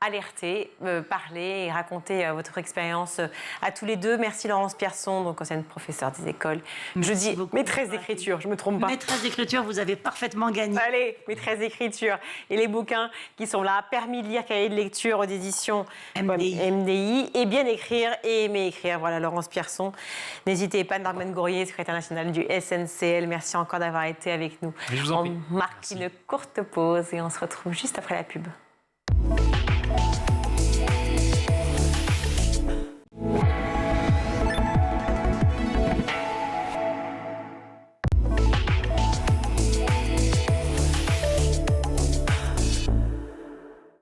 alerter, parler et raconter votre expérience à tous les deux. Merci Laurence Pierson, donc ancienne professeure des écoles. Je dis maîtresse d'écriture, je ne me trompe pas. Maîtresse d'écriture, vous avez parfaitement gagné. Allez, maîtresse d'écriture. Et les bouquins qui sont là, Permis de lire, cahier de lecture aux éditions MDI. Et bien écrire et aimer écrire. Voilà, Laurence Pierson. N'hésitez pas, Normane Goyer, secrétaire nationale du SNCL. Merci encore d'avoir été avec nous. Je vous en prie. On marque une courte pause et on se retrouve juste après la pub.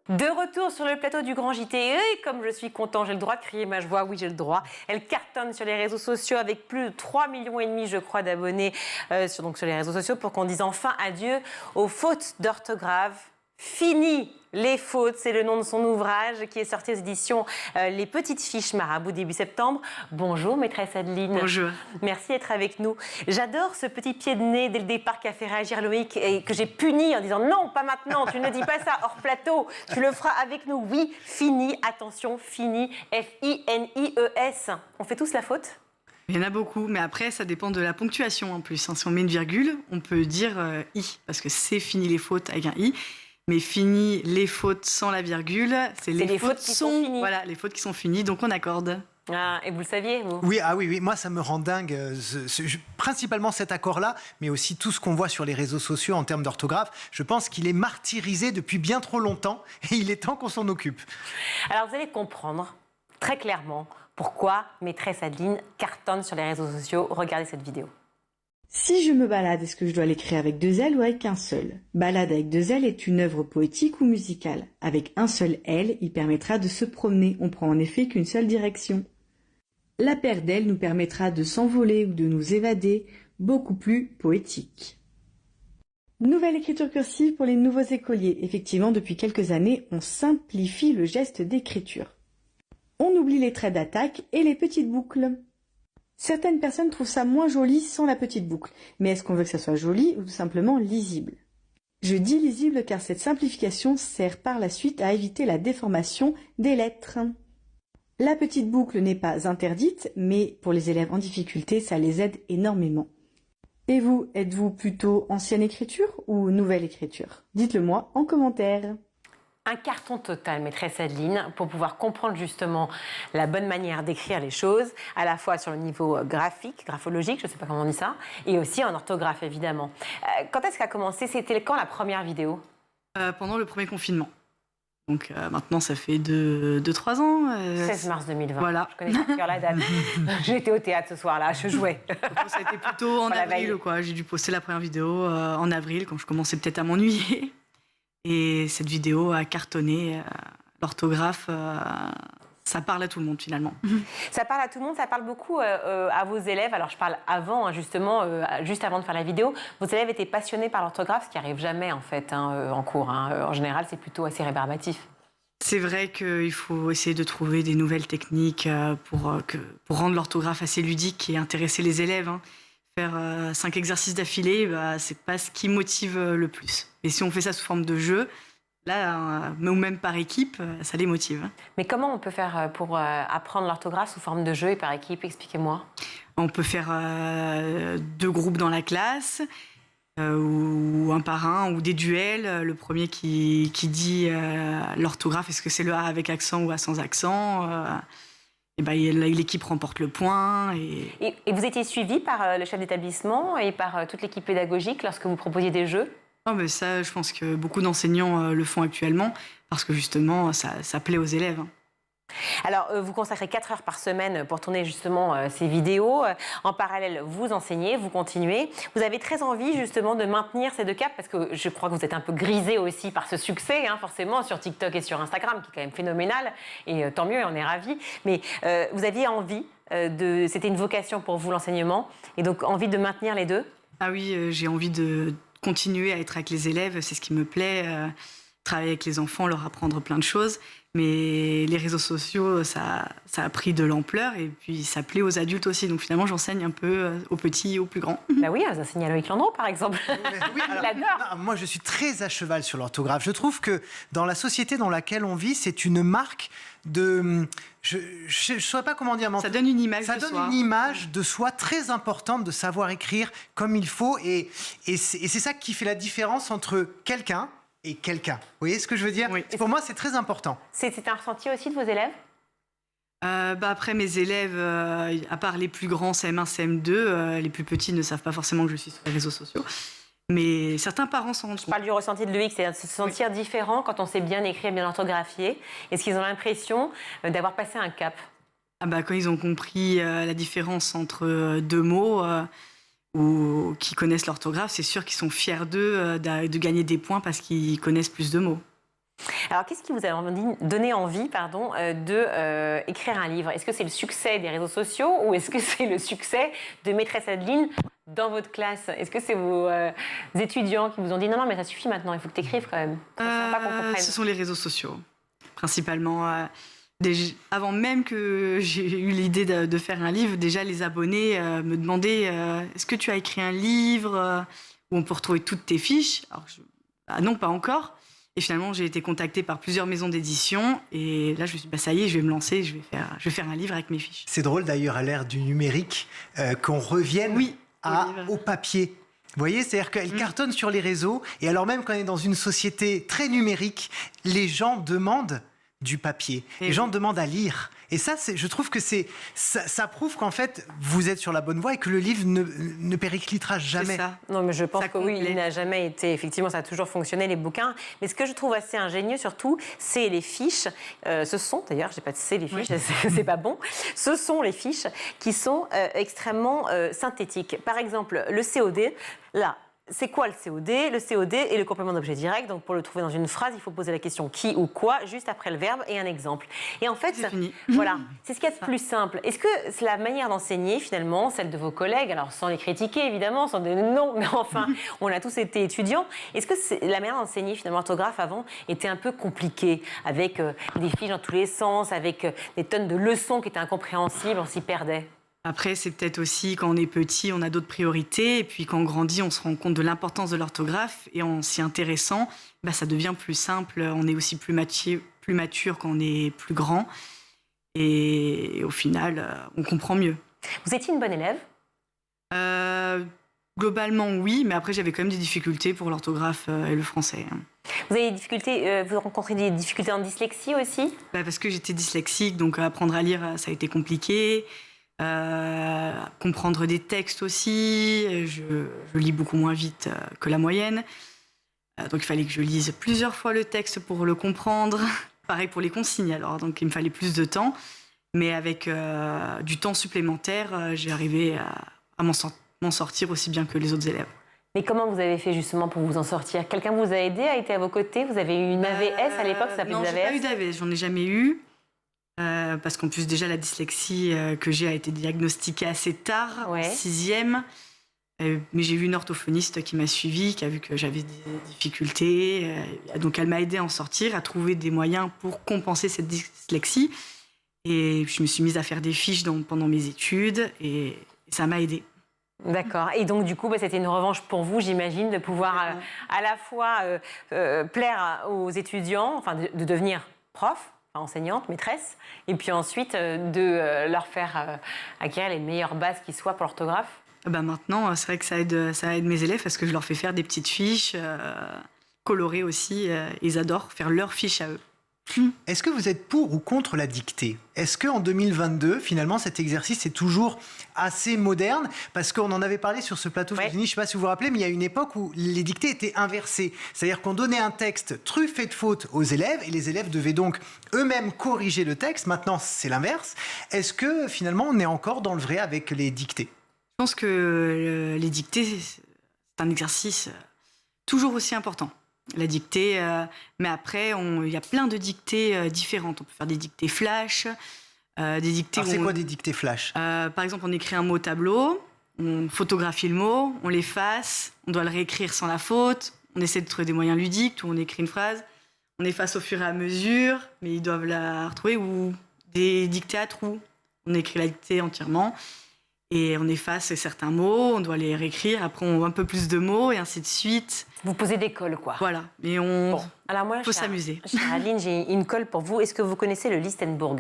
De retour sur le plateau du Grand JT, et comme je suis content, j'ai le droit de crier ma joie, oui j'ai le droit. Elle cartonne sur les réseaux sociaux avec plus de 3,5 millions, je crois, d'abonnés sur les réseaux sociaux pour qu'on dise enfin adieu aux fautes d'orthographe Fini les fautes, c'est le nom de son ouvrage qui est sorti aux éditions Les Petites Fiches Marabout début septembre. Bonjour maîtresse Adeline. Bonjour. Merci d'être avec nous. J'adore ce petit pied de nez dès le départ qui a fait réagir Loïc et que j'ai puni en disant non, pas maintenant, tu ne dis pas ça hors plateau, tu le feras avec nous. Oui, fini, attention, fini, F-I-N-I-E-S. On fait tous la faute ? Il y en a beaucoup, mais après, ça dépend de la ponctuation en plus. Si on met une virgule, on peut dire I, parce que c'est fini les fautes avec un I. Mais fini les fautes sans la virgule, c'est les fautes qui sont finies. Voilà, les fautes qui sont finies, donc on accorde. Ah, et vous le saviez, vous ? Oui, oui, moi ça me rend dingue, principalement cet accord-là, mais aussi tout ce qu'on voit sur les réseaux sociaux en termes d'orthographe. Je pense qu'il est martyrisé depuis bien trop longtemps et il est temps qu'on s'en occupe. Alors vous allez comprendre très clairement pourquoi maîtresse Adeline cartonne sur les réseaux sociaux. Regardez cette vidéo. Si je me balade, est-ce que je dois l'écrire avec 2 L ou avec un seul ? Balade avec 2 L est une œuvre poétique ou musicale. Avec un seul L, il permettra de se promener. On prend en effet qu'une seule direction. La paire d'L nous permettra de s'envoler ou de nous évader, beaucoup plus poétique. Nouvelle écriture cursive pour les nouveaux écoliers. Effectivement, depuis quelques années, on simplifie le geste d'écriture. On oublie les traits d'attaque et les petites boucles. Certaines personnes trouvent ça moins joli sans la petite boucle. Mais est-ce qu'on veut que ça soit joli ou tout simplement lisible ? Je dis lisible car cette simplification sert par la suite à éviter la déformation des lettres. La petite boucle n'est pas interdite, mais pour les élèves en difficulté, ça les aide énormément. Et vous, êtes-vous plutôt ancienne écriture ou nouvelle écriture ? Dites-le moi en commentaire. Un carton total, maîtresse Adeline, pour pouvoir comprendre justement la bonne manière d'écrire les choses, à la fois sur le niveau graphique, graphologique, je ne sais pas comment on dit ça, et aussi en orthographe, évidemment. Quand est-ce qu'a commencé ? C'était quand la première vidéo ? Pendant le premier confinement. Donc maintenant, ça fait 2-3 ans. 16 mars 2020. Voilà. Je connais par cœur la date. J'étais au théâtre ce soir-là, je jouais. Ça a été plutôt en avril, quoi. J'ai dû poster la première vidéo en avril, quand je commençais peut-être à m'ennuyer. Et cette vidéo a cartonné. L'orthographe, ça parle à tout le monde finalement. Ça parle à tout le monde, ça parle beaucoup à vos élèves. Alors je parle avant, justement, juste avant de faire la vidéo. Vos élèves étaient passionnés par l'orthographe, ce qui n'arrive jamais en fait en cours. En général, c'est plutôt assez rébarbatif. C'est vrai qu'il faut essayer de trouver des nouvelles techniques pour rendre l'orthographe assez ludique et intéresser les élèves. Faire 5 exercices d'affilée, c'est pas ce qui motive le plus. Et si on fait ça sous forme de jeu, là, ou même par équipe, ça les motive. Mais comment on peut faire pour apprendre l'orthographe sous forme de jeu et par équipe ? Expliquez-moi. On peut faire 2 groupes dans la classe, ou un par un, ou des duels. Le premier qui dit l'orthographe, est-ce que c'est le A avec accent ou A sans accent et l'équipe remporte le point. Et vous étiez suivi par le chef d'établissement et par toute l'équipe pédagogique lorsque vous proposiez des jeux ? Oh, mais ça, je pense que beaucoup d'enseignants le font actuellement parce que justement, ça plaît aux élèves. Alors, vous consacrez 4 heures par semaine pour tourner justement ces vidéos. En parallèle, vous enseignez, vous continuez. Vous avez très envie justement de maintenir ces 2 caps parce que je crois que vous êtes un peu grisé aussi par ce succès, forcément, sur TikTok et sur Instagram, qui est quand même phénoménal. Et tant mieux, on est ravis. Mais vous aviez envie, c'était une vocation pour vous, l'enseignement, et donc envie de maintenir les 2 ? Ah oui, j'ai envie de continuer à être avec les élèves, c'est ce qui me plaît. Travailler avec les enfants, leur apprendre plein de choses. Mais les réseaux sociaux, ça a pris de l'ampleur et puis ça plaît aux adultes aussi. Donc finalement, j'enseigne un peu aux petits et aux plus grands. Bah oui, vous enseignez à Loïc Landreau, par exemple. Oui, alors, il adore. Moi, je suis très à cheval sur l'orthographe. Je trouve que dans la société dans laquelle on vit, c'est une marque de... Je ne saurais pas comment dire. Ça donne une image ça de donne soi. une image de soi très importante, de savoir écrire comme il faut. Et c'est ça qui fait la différence entre quelqu'un et quelqu'un. Vous voyez ce que je veux dire ? Oui. Pour moi, c'est très important. C'est un ressenti aussi de vos élèves ? Après, mes élèves, à part les plus grands, CM1, CM2, les plus petits ne savent pas forcément que je suis sur les réseaux sociaux. Mais certains parents s'en rendent compte. Je parle du ressenti de Loïc, c'est se sentir différent quand on sait bien écrire, bien orthographier. Est-ce qu'ils ont l'impression d'avoir passé un cap ? Quand ils ont compris la différence entre 2 mots ou qui connaissent l'orthographe, c'est sûr qu'ils sont fiers d'eux de gagner des points parce qu'ils connaissent plus de mots. Alors, qu'est-ce qui vous a donné envie d'écrire un livre ? Est-ce que c'est le succès des réseaux sociaux ou est-ce que c'est le succès de maîtresse Adeline dans votre classe? Est-ce que c'est vos étudiants qui vous ont dit non, mais ça suffit maintenant, il faut que tu écrives quand même? Ce sont les réseaux sociaux, principalement. Avant même que j'ai eu l'idée de faire un livre, déjà les abonnés me demandaient est-ce que tu as écrit un livre où on peut retrouver toutes tes fiches? Alors, non, pas encore. Et finalement, j'ai été contactée par plusieurs maisons d'édition. Et là, je me suis dit, ça y est, je vais me lancer, je vais faire un livre avec mes fiches. C'est drôle d'ailleurs, à l'ère du numérique, qu'on revienne au papier. Vous voyez, c'est-à-dire qu'elle cartonne sur les réseaux. Et alors même quand on est dans une société très numérique, les gens demandent du papier. Les gens demandent à lire. Et ça, je trouve que ça prouve qu'en fait, vous êtes sur la bonne voie et que le livre ne périclitera jamais. C'est ça. Non, mais je pense Ça que oui, complète. il n'a jamais été... Effectivement, ça a toujours fonctionné, les bouquins. Mais ce que je trouve assez ingénieux, surtout, c'est les fiches. Ce sont, d'ailleurs, je n'ai pas de c'est les fiches, c'est pas bon. Ce sont les fiches qui sont extrêmement synthétiques. Par exemple, le COD, là... C'est quoi le COD? Le COD est le complément d'objet direct. Donc, pour le trouver dans une phrase, il faut poser la question qui ou quoi, juste après le verbe et un exemple. Et en fait, voilà, c'est ce qu'il y a de plus simple. Est-ce que c'est la manière d'enseigner, finalement, celle de vos collègues, alors sans les critiquer, évidemment, sans des noms, mais enfin, on a tous été étudiants. Est-ce que la manière d'enseigner, finalement, l'orthographe avant, était un peu compliquée, avec des fiches dans tous les sens, avec des tonnes de leçons qui étaient incompréhensibles, on s'y perdait? Après, c'est peut-être aussi quand on est petit, on a d'autres priorités. Et puis quand on grandit, on se rend compte de l'importance de l'orthographe. Et en s'y intéressant, ça devient plus simple. On est aussi plus mature quand on est plus grand. Et au final, on comprend mieux. Vous étiez une bonne élève? Globalement, oui. Mais après, j'avais quand même des difficultés pour l'orthographe et le français. Vous avez des difficultés, vous rencontrez des difficultés en dyslexie aussi? Parce que j'étais dyslexique, donc apprendre à lire, ça a été compliqué. Comprendre des textes aussi, je lis beaucoup moins vite que la moyenne, donc il fallait que je lise plusieurs fois le texte pour le comprendre. Pareil pour les consignes, alors donc il me fallait plus de temps, mais avec du temps supplémentaire, j'ai arrivé à m'en sortir aussi bien que les autres élèves. Mais comment vous avez fait justement pour vous en sortir? Quelqu'un vous a aidé, a été à vos côtés? Vous avez eu une AVS à l'époque, ça s'appelait Non, une j'ai pas eu AVS? d'AVS, j'en ai jamais eu. Parce qu'en plus, déjà, la dyslexie que j'ai a été diagnostiquée assez tard, en 6e. Mais j'ai eu une orthophoniste qui m'a suivie, qui a vu que j'avais des difficultés. Donc, elle m'a aidée à en sortir, à trouver des moyens pour compenser cette dyslexie. Et je me suis mise à faire des fiches pendant mes études et ça m'a aidée. D'accord. Et donc, du coup, c'était une revanche pour vous, j'imagine, de pouvoir à la fois plaire aux étudiants, enfin, de devenir prof, enseignante, maîtresse, et puis ensuite de leur faire acquérir les meilleures bases qui soient pour l'orthographe? Maintenant, c'est vrai que ça aide mes élèves parce que je leur fais faire des petites fiches colorées aussi. Ils adorent faire leurs fiches à eux. Est-ce que vous êtes pour ou contre la dictée? Est-ce qu'en 2022, finalement, cet exercice est toujours assez moderne? Parce qu'on en avait parlé sur ce plateau, Virginie, je ne sais pas si vous vous rappelez, mais il y a une époque où les dictées étaient inversées. C'est-à-dire qu'on donnait un texte truffé de fautes aux élèves, et les élèves devaient donc eux-mêmes corriger le texte. Maintenant, c'est l'inverse. Est-ce que, finalement, on est encore dans le vrai avec les dictées? Je pense que les dictées, c'est un exercice toujours aussi important. La dictée, mais après, il y a plein de dictées différentes. On peut faire des dictées flash, des dictées... Alors, c'est quoi des dictées flash? Par exemple, on écrit un mot au tableau, on photographie le mot, on l'efface, on doit le réécrire sans la faute, on essaie de trouver des moyens ludiques, où on écrit une phrase, on efface au fur et à mesure, mais ils doivent la retrouver, ou des dictées à trous. On écrit la dictée entièrement, et on efface certains mots, on doit les réécrire, après on voit un peu plus de mots, et ainsi de suite. Vous posez des colles, quoi. Voilà, mais alors moi, faut s'amuser. Chère Adeline, j'ai une colle pour vous. Est-ce que vous connaissez le Listenbourg?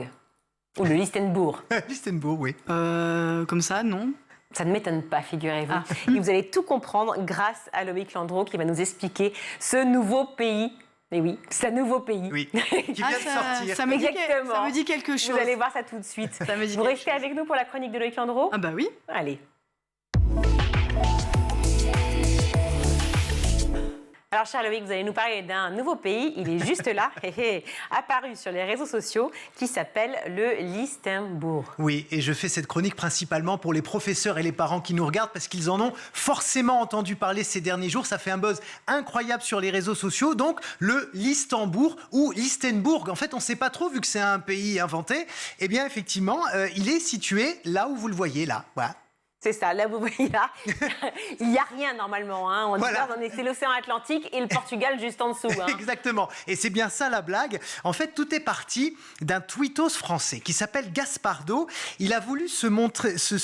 Ou le Listenbourg? Listenbourg, oui. Comme ça, non. Ça ne m'étonne pas, figurez-vous. Et vous allez tout comprendre grâce à Loïc Landreau qui va nous expliquer ce nouveau pays. Mais oui, c'est un nouveau pays. Oui, qui vient de sortir. Ça me dit quelque chose. Vous allez voir ça tout de suite. Vous restez avec nous pour la chronique de Loïc Landreau? Ah bah oui. Allez. Alors, cher Loïc, vous allez nous parler d'un nouveau pays, il est juste là, apparu sur les réseaux sociaux, qui s'appelle le Listenbourg. Oui, et je fais cette chronique principalement pour les professeurs et les parents qui nous regardent, parce qu'ils en ont forcément entendu parler ces derniers jours. Ça fait un buzz incroyable sur les réseaux sociaux. Donc, le Listenbourg ou Listenbourg, en fait, on ne sait pas trop, vu que c'est un pays inventé. Eh bien, effectivement, il est situé là où vous le voyez, là. Voilà. C'est ça, là vous voyez là, il n'y a rien normalement. Hein. C'est l'océan Atlantique et le Portugal juste en dessous. Hein. Exactement. Et c'est bien ça la blague. En fait, tout est parti d'un tweetos français qui s'appelle Gaspardo. Il a voulu se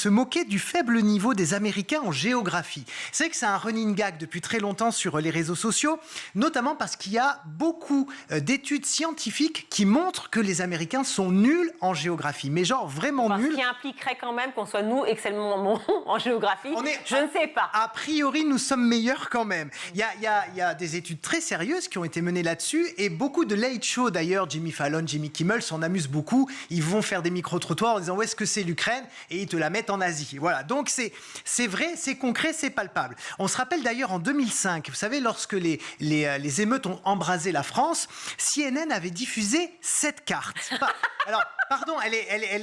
moquer du faible niveau des Américains en géographie. C'est que c'est un running gag depuis très longtemps sur les réseaux sociaux, notamment parce qu'il y a beaucoup d'études scientifiques qui montrent que les Américains sont nuls en géographie. Mais genre vraiment nuls. Ce qui impliquerait quand même qu'on soit nous excellemment bons en géographie, je ne sais pas. A priori, nous sommes meilleurs quand même. Il y a des études très sérieuses qui ont été menées là-dessus et beaucoup de late show d'ailleurs, Jimmy Fallon, Jimmy Kimmel s'en amusent beaucoup. Ils vont faire des micro-trottoirs en disant où est-ce que c'est l'Ukraine et ils te la mettent en Asie. Voilà, donc c'est vrai, c'est concret, c'est palpable. On se rappelle d'ailleurs en 2005, vous savez, lorsque les émeutes ont embrasé la France, CNN avait diffusé cette carte. Alors, pardon, elle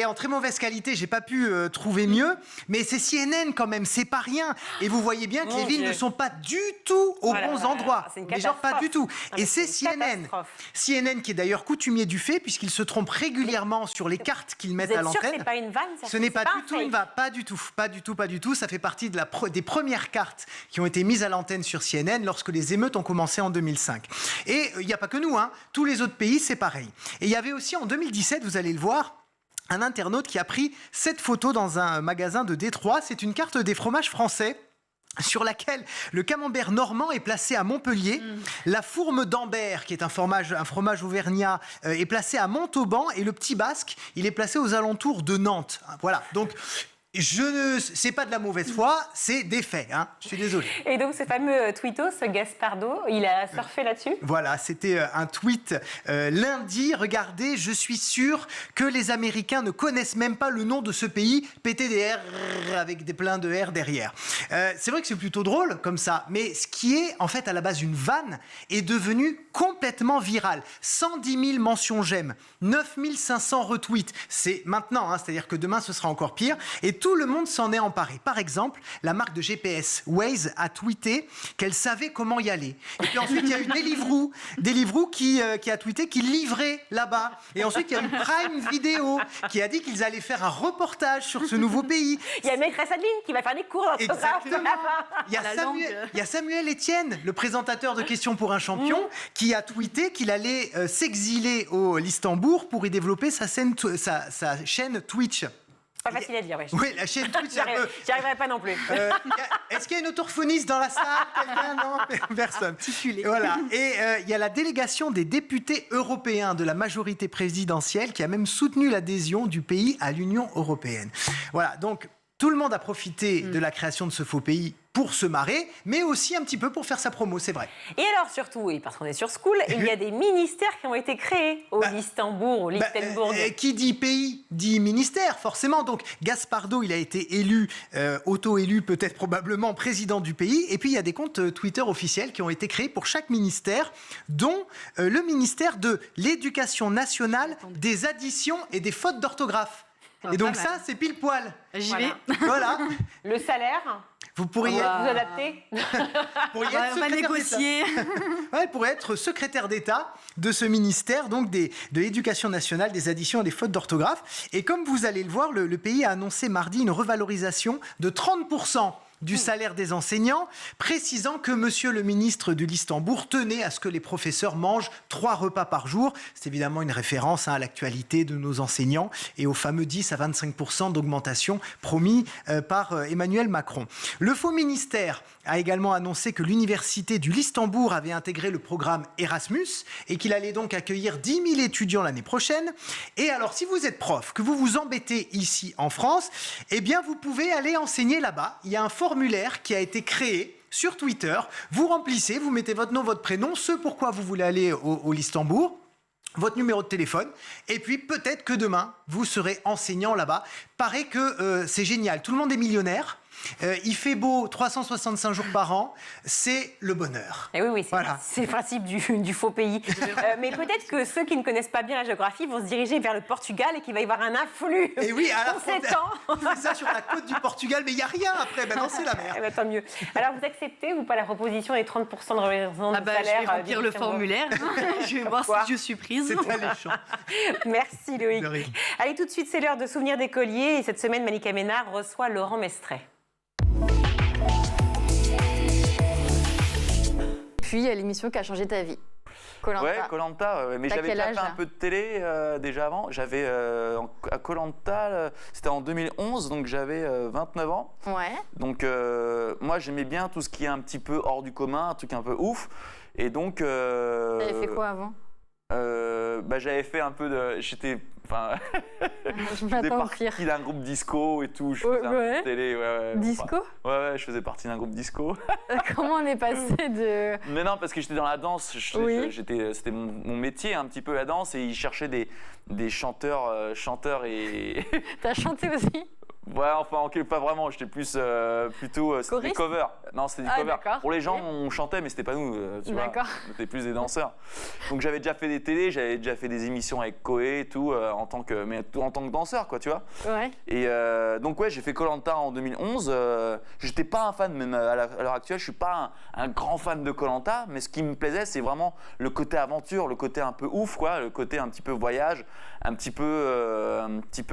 est en très mauvaise qualité, j'ai pas pu trouver mieux, mais c'est CNN quand même, c'est pas rien. Et vous voyez bien que les villes ne sont pas du tout aux bons endroits. Mais genre pas du tout. Et c'est CNN. CNN qui est d'ailleurs coutumier du fait, puisqu'il se trompe régulièrement sur les cartes qu'ils mettent à l'antenne. Vous êtes sûr que c'est pas une vanne? Ce n'est pas du tout une vanne, pas du tout. Ça fait partie des premières cartes qui ont été mises à l'antenne sur CNN lorsque les émeutes ont commencé en 2005. Et il n'y a pas que nous, hein. Tous les autres pays, c'est pareil. Et il y avait aussi en 2017, vous allez le voir, un internaute qui a pris cette photo dans un magasin de Détroit. C'est une carte des fromages français sur laquelle le camembert normand est placé à Montpellier. La fourme d'Ambert, qui est un fromage auvergnat, est placé à Montauban. Et le petit basque, il est placé aux alentours de Nantes. Voilà, donc... c'est pas de la mauvaise foi, c'est des faits, hein. Je suis désolé. Et donc ce fameux tweetos, Gaspardo, il a surfé là-dessus? Voilà, c'était un tweet lundi. Regardez, je suis sûr que les Américains ne connaissent même pas le nom de ce pays, PTDR, avec plein de R derrière. C'est vrai que c'est plutôt drôle comme ça, mais ce qui est en fait à la base une vanne est devenu complètement viral. 110 000 mentions j'aime, 9 500 retweets. C'est maintenant, hein, c'est-à-dire que demain ce sera encore pire. Et tout le monde s'en est emparé. Par exemple, la marque de GPS Waze a tweeté qu'elle savait comment y aller. Et puis ensuite, il y a eu Deliveroo qui a tweeté qu'ils livraient là-bas. Et ensuite, il y a eu Prime Video qui a dit qu'ils allaient faire un reportage sur ce nouveau pays. Il y a Maîtresse Adeline qui va faire des cours d'orthographe. Il y a Samuel Etienne, le présentateur de Questions pour un champion, qui a tweeté qu'il allait s'exiler au Listembourg pour y développer sa chaîne Twitch. Pas facile à dire, oui. Oui, la chaîne Twitch. J'y arriverai pas non plus. Est-ce qu'il y a une orthophoniste dans la salle? Quelqu'un? Non, personne. Voilà. Et il y a la délégation des députés européens de la majorité présidentielle qui a même soutenu l'adhésion du pays à l'Union européenne. Voilà, donc tout le monde a profité de la création de ce faux pays pour se marrer, mais aussi un petit peu pour faire sa promo, c'est vrai. Et alors surtout, et parce qu'on est sur School, il y a des ministères qui ont été créés au Lichtenbourg. Qui dit pays dit ministère, forcément. Donc Gaspardo, il a été élu, auto-élu peut-être probablement président du pays. Et puis il y a des comptes Twitter officiels qui ont été créés pour chaque ministère, dont le ministère de l'Éducation nationale, des additions et des fautes d'orthographe. Et donc ça, c'est pile poil. J'y vais. Voilà. Le salaire, vous pourriez vous adapter. On va négocier. Ouais, pour être secrétaire d'État de ce ministère, donc de l'Éducation nationale, des additions et des fautes d'orthographe. Et comme vous allez le voir, le pays a annoncé mardi une revalorisation de 30% du salaire des enseignants, précisant que monsieur le ministre du Luxembourg tenait à ce que les professeurs mangent 3 repas par jour. C'est évidemment une référence à l'actualité de nos enseignants et aux fameux 10 à 25% d'augmentation promis par Emmanuel Macron. Le faux ministère a également annoncé que l'université du Luxembourg avait intégré le programme Erasmus et qu'il allait donc accueillir 10 000 étudiants l'année prochaine. Et alors, si vous êtes prof, que vous vous embêtez ici en France, eh bien, vous pouvez aller enseigner là-bas. Il y a un formulaire qui a été créé sur Twitter. Vous remplissez, vous mettez votre nom, votre prénom, ce pourquoi vous voulez aller au Luxembourg, votre numéro de téléphone, et puis peut-être que demain, vous serez enseignant là-bas. Paraît que c'est génial. Tout le monde est millionnaire. Il fait beau 365 jours par an, c'est le bonheur. Et oui, c'est le principe du faux pays. Mais peut-être que ceux qui ne connaissent pas bien la géographie vont se diriger vers le Portugal et qu'il va y avoir un afflux. Et oui, à la conséquent. Il fait ça sur la côte du Portugal, mais il n'y a rien après. Maintenant, c'est la mer. Tant mieux. Alors, vous acceptez ou pas la proposition des 30% de revalorisation du salaire? Je vais remplir le formulaire. Je vais voir si je suis prise. C'est alléchant. Merci Loïc. Allez, tout de suite, c'est l'heure de Souvenirs d'écoliers. Et cette semaine, Malika Ménard reçoit Laurent Mestret. Puis, il y a l'émission qui a changé ta vie. Koh-Lanta. Ouais, Koh-Lanta, mais j'avais déjà fait un peu de télé déjà avant. J'avais à Koh-Lanta, c'était en 2011, donc j'avais 29 ans. Ouais. Donc moi j'aimais bien tout ce qui est un petit peu hors du commun, un truc un peu ouf. Et donc. T'avais fait quoi avant? J'avais fait un peu de. J'étais partie d'un groupe disco et tout. Je faisais un peu de télé. Ouais. Disco? Ouais, je faisais partie d'un groupe disco. Comment on est passé de. Mais non, parce que j'étais dans la danse. C'était mon métier, un petit peu la danse, et ils cherchaient des chanteurs et. T'as chanté aussi? Ouais, enfin, pas vraiment, j'étais plus plutôt c'était des covers. Non, c'était des covers. Pour les gens, on chantait, mais c'était pas nous, tu vois. C'était plus des danseurs. Donc j'avais déjà fait des télés, j'avais déjà fait des émissions avec Koé et tout, en tant que danseur, quoi, tu vois. Ouais. Et donc ouais, j'ai fait Koh-Lanta en 2011. J'étais pas un fan, même à l'heure actuelle, je suis pas un grand fan de Koh-Lanta, mais ce qui me plaisait, c'est vraiment le côté aventure, le côté un peu ouf, quoi, le côté un petit peu voyage, un petit peu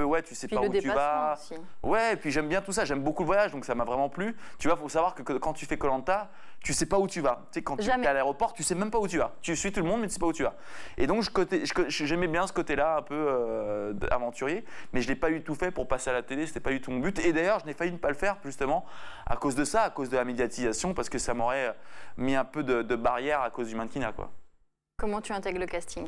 ouais, tu sais pas où tu vas. Aussi. Ouais, et puis j'aime bien tout ça, j'aime beaucoup le voyage, donc ça m'a vraiment plu. Tu vois, il faut savoir que quand tu fais Koh-Lanta, tu sais pas où tu vas. Tu sais, quand tu es à l'aéroport, tu sais même pas où tu vas. Tu suis tout le monde, mais tu sais pas où tu vas. Et donc j'aimais bien ce côté-là, un peu aventurier, mais je l'ai pas du tout fait pour passer à la télé, c'était pas du tout mon but. Et d'ailleurs, je n'ai failli ne pas le faire, justement, à cause de ça, à cause de la médiatisation, parce que ça m'aurait mis un peu de barrière à cause du mannequinat, quoi. Comment tu intègres le casting?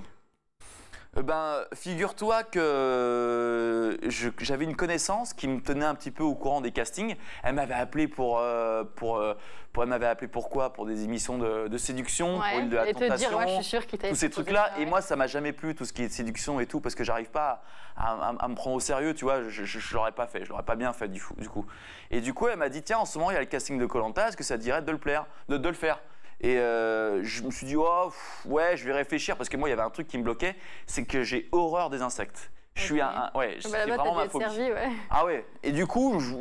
Figure-toi que j'avais une connaissance qui me tenait un petit peu au courant des castings. Elle m'avait appelé elle m'avait appelé pour quoi? Pour des émissions de séduction, pour l'île de la tentation, te dire, ouais, je suis sûre qu'il tous ces trucs-là. Et moi, ça m'a jamais plu, tout ce qui est séduction et tout, parce que j'arrive pas à me prendre au sérieux, tu vois. Je l'aurais pas fait, je l'aurais pas bien fait du coup. Et du coup, elle m'a dit, tiens, en ce moment, il y a le casting de Koh-Lanta, est-ce que ça te dirait de le faire? Et je me suis dit, ouais, je vais réfléchir, parce que moi, il y avait un truc qui me bloquait, c'est que j'ai horreur des insectes. Je suis c'est vraiment ma phobie. Ah ouais. Et du coup, je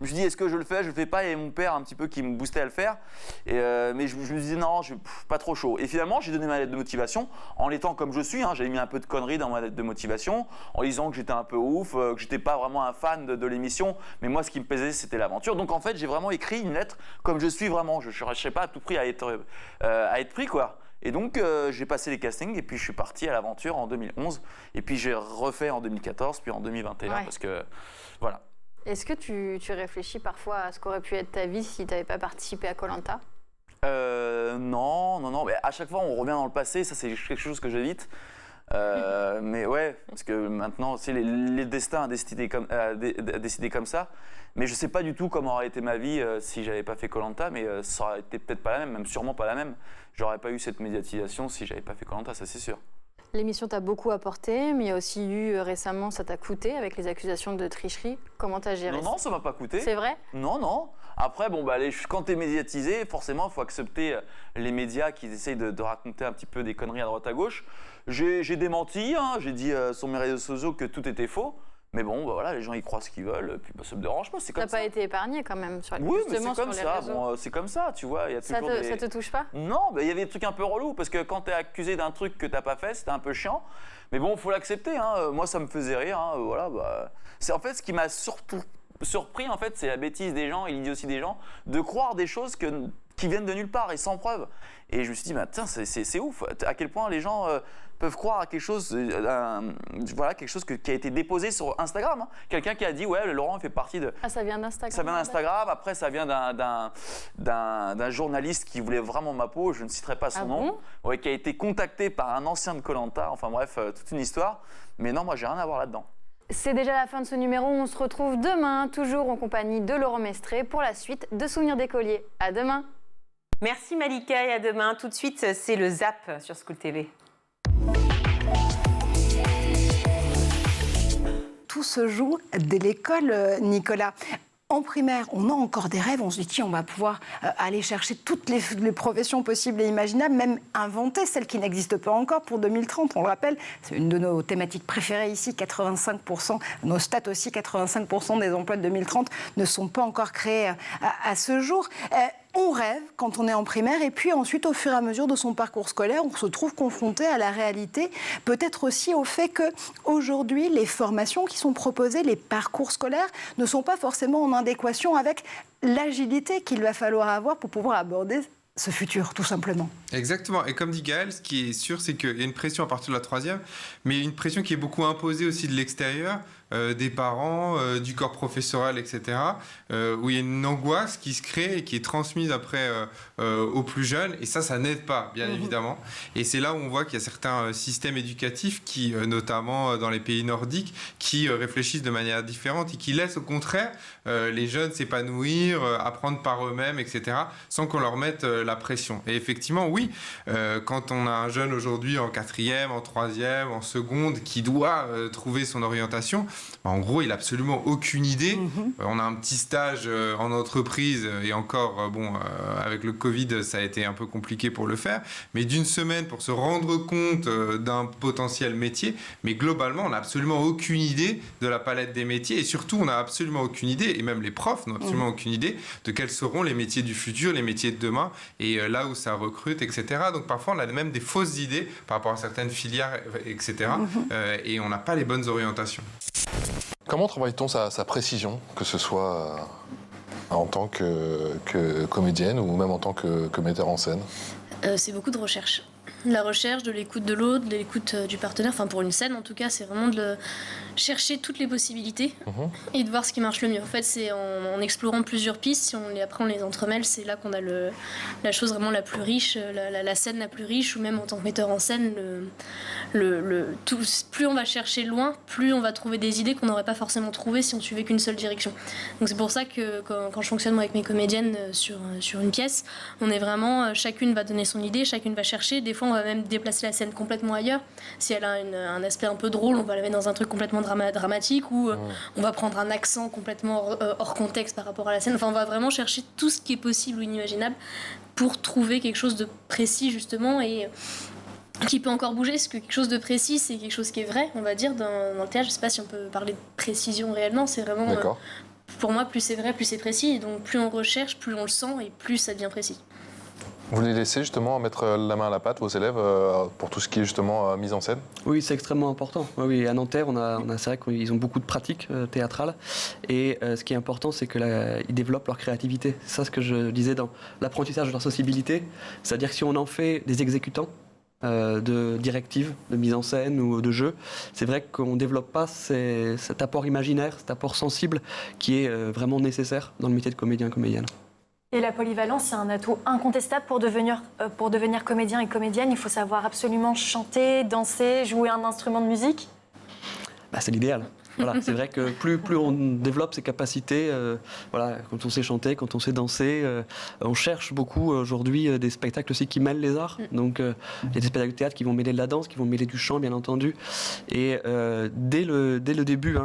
me suis dit, est-ce que je le fais? Je le fais pas. Et mon père, un petit peu, qui me boostait à le faire. Et mais je me disais, non, pas trop chaud. Et finalement, j'ai donné ma lettre de motivation en l'étant comme je suis. J'avais mis un peu de conneries dans ma lettre de motivation, en disant que j'étais un peu ouf, que j'étais pas vraiment un fan de l'émission. Mais moi, ce qui me plaisait, c'était l'aventure. Donc en fait, j'ai vraiment écrit une lettre comme je suis vraiment. Je ne cherchais pas à tout prix à être pris, quoi. Et donc, j'ai passé les castings et puis je suis parti à l'aventure en 2011. Et puis, j'ai refait en 2014, puis en 2021, parce que, voilà. Est-ce que tu réfléchis parfois à ce qu'aurait pu être ta vie si tu n'avais pas participé à Koh-Lanta? Non. Mais à chaque fois, on revient dans le passé. Ça, c'est quelque chose que j'évite. Mais ouais, parce que maintenant, tu sais, les destins a décidé comme ça. Mais je sais pas du tout comment aurait été ma vie si j'avais pas fait Koh-Lanta, mais ça aurait été peut-être pas la même sûrement pas la même. J'aurais pas eu cette médiatisation si j'avais pas fait Koh-Lanta, ça c'est sûr. L'émission t'a beaucoup apporté, mais il y a aussi eu récemment, ça t'a coûté avec les accusations de tricherie. Comment t'as géré ça? Non, ça m'a pas coûté. C'est vrai? Non. Après, quand t'es médiatisé, forcément, il faut accepter les médias qui essayent de raconter un petit peu des conneries à droite à gauche. J'ai démenti, j'ai dit sur mes réseaux sociaux que tout était faux. Mais bon, voilà, les gens ils croient ce qu'ils veulent, puis ça me dérange pas, c'est comme ça. T'as pas été épargné quand même sur les Oui, mais c'est comme ça. C'est comme ça, tu vois. Y a ça te touche pas? Non, il y avait des trucs un peu relous parce que quand t'es accusé d'un truc que t'as pas fait, c'était un peu chiant. Mais bon, faut l'accepter. Moi, ça me faisait rire. Voilà. C'est en fait ce qui m'a surtout surpris, en fait, c'est la bêtise des gens et l'idiotie des gens de croire des choses qui viennent de nulle part et sans preuve. Et je me suis dit, tiens, c'est ouf. À quel point les gens peuvent croire à quelque chose, quelque chose qui a été déposé sur Instagram. Quelqu'un qui a dit, ouais, Laurent fait partie de... Ah, ça vient d'Instagram. Ça vient d'Instagram. Après, ça vient d'un journaliste qui voulait vraiment ma peau. Je ne citerai pas son nom. Ouais, qui a été contacté par un ancien de Koh-Lanta. Enfin bref, toute une histoire. Mais non, moi, j'ai rien à voir là-dedans. C'est déjà la fin de ce numéro. On se retrouve demain, toujours en compagnie de Laurent Mestret, pour la suite de Souvenirs d'écoliers. À demain. Merci Malika et à demain. Tout de suite, c'est le Zap sur School TV. Tout se joue dès l'école, Nicolas. en primaire, on a encore des rêves, on se dit tiens, on va pouvoir aller chercher toutes les professions possibles et imaginables, même inventer celles qui n'existent pas encore pour 2030. On le rappelle, c'est une de nos thématiques préférées ici, 85%, nos stats aussi, 85% des emplois de 2030 ne sont pas encore créés à ce jour. On rêve quand on est en primaire et puis ensuite, au fur et à mesure de son parcours scolaire, on se trouve confronté à la réalité, peut-être aussi au fait qu'aujourd'hui, les formations qui sont proposées, les parcours scolaires, ne sont pas forcément en adéquation avec l'agilité qu'il va falloir avoir pour pouvoir aborder ce futur, tout simplement. Exactement. Et comme dit Gaël, ce qui est sûr, c'est qu'il y a une pression à partir de la 3e, mais une pression qui est beaucoup imposée aussi de l'extérieur, des parents, du corps professoral, etc., où il y a une angoisse qui se crée et qui est transmise après aux plus jeunes. Et ça n'aide pas, bien évidemment. Et c'est là où on voit qu'il y a certains systèmes éducatifs, qui, notamment dans les pays nordiques, qui réfléchissent de manière différente et qui laissent au contraire les jeunes s'épanouir, apprendre par eux-mêmes, etc., sans qu'on leur mette la pression. Et effectivement, oui, quand on a un jeune aujourd'hui en 4e, en 3e, en seconde, qui doit trouver son orientation, en gros, il n'a absolument aucune idée. On a un petit stage en entreprise, et encore, avec le Covid, ça a été un peu compliqué pour le faire, mais d'une semaine pour se rendre compte d'un potentiel métier, mais globalement, on n'a absolument aucune idée de la palette des métiers, et surtout, on n'a absolument aucune idée, et même les profs n'ont absolument aucune idée de quels seront les métiers du futur, les métiers de demain, et là où ça recrute, etc. Donc parfois, on a même des fausses idées par rapport à certaines filières, etc. Et on n'a pas les bonnes orientations. Comment travaille-t-on sa précision, que ce soit en tant que comédienne ou même en tant que metteur en scène? C'est beaucoup de recherche. La recherche, de l'écoute de l'autre, de l'écoute du partenaire, enfin pour une scène en tout cas, c'est vraiment de chercher toutes les possibilités et de voir ce qui marche le mieux. En fait, c'est en explorant plusieurs pistes, si après on les entremêle, c'est là qu'on a la chose vraiment la plus riche, la scène la plus riche, ou même en tant que metteur en scène, plus on va chercher loin, plus on va trouver des idées qu'on n'aurait pas forcément trouvées si on suivait qu'une seule direction. Donc c'est pour ça que quand je fonctionne avec mes comédiennes sur une pièce, on est vraiment, chacune va donner son idée, chacune va chercher, des fois on va même déplacer la scène complètement ailleurs. Si elle a un aspect un peu drôle, on va la mettre dans un truc complètement dramatique, ou on va prendre un accent complètement hors contexte par rapport à la scène. Enfin, on va vraiment chercher tout ce qui est possible ou inimaginable pour trouver quelque chose de précis, justement, et qui peut encore bouger, parce que quelque chose de précis, c'est quelque chose qui est vrai, on va dire, dans le théâtre. Je ne sais pas si on peut parler de précision réellement, c'est vraiment... pour moi, plus c'est vrai, plus c'est précis, et donc plus on recherche, plus on le sent, et plus ça devient précis. Vous les laissez justement mettre la main à la pâte, vos élèves, pour tout ce qui est justement mise en scène? Oui, c'est extrêmement important. Oui, à Nanterre, c'est vrai qu'ils ont beaucoup de pratiques théâtrales. Et ce qui est important, c'est qu'ils développent leur créativité. C'est ça ce que je disais dans l'apprentissage de leur sensibilité. C'est-à-dire que si on en fait des exécutants de directives, de mise en scène ou de jeu, c'est vrai qu'on ne développe pas cet apport imaginaire, cet apport sensible qui est vraiment nécessaire dans le métier de comédien-comédienne. Et la polyvalence, c'est un atout incontestable pour devenir comédien et comédienne. Il faut savoir absolument chanter, danser, jouer un instrument de musique. C'est l'idéal. Voilà, c'est vrai que plus on développe ses capacités, quand on sait chanter, quand on sait danser, on cherche beaucoup aujourd'hui des spectacles aussi qui mêlent les arts. Donc il y a des spectacles de théâtre qui vont mêler de la danse, qui vont mêler du chant, bien entendu. Et dès le début,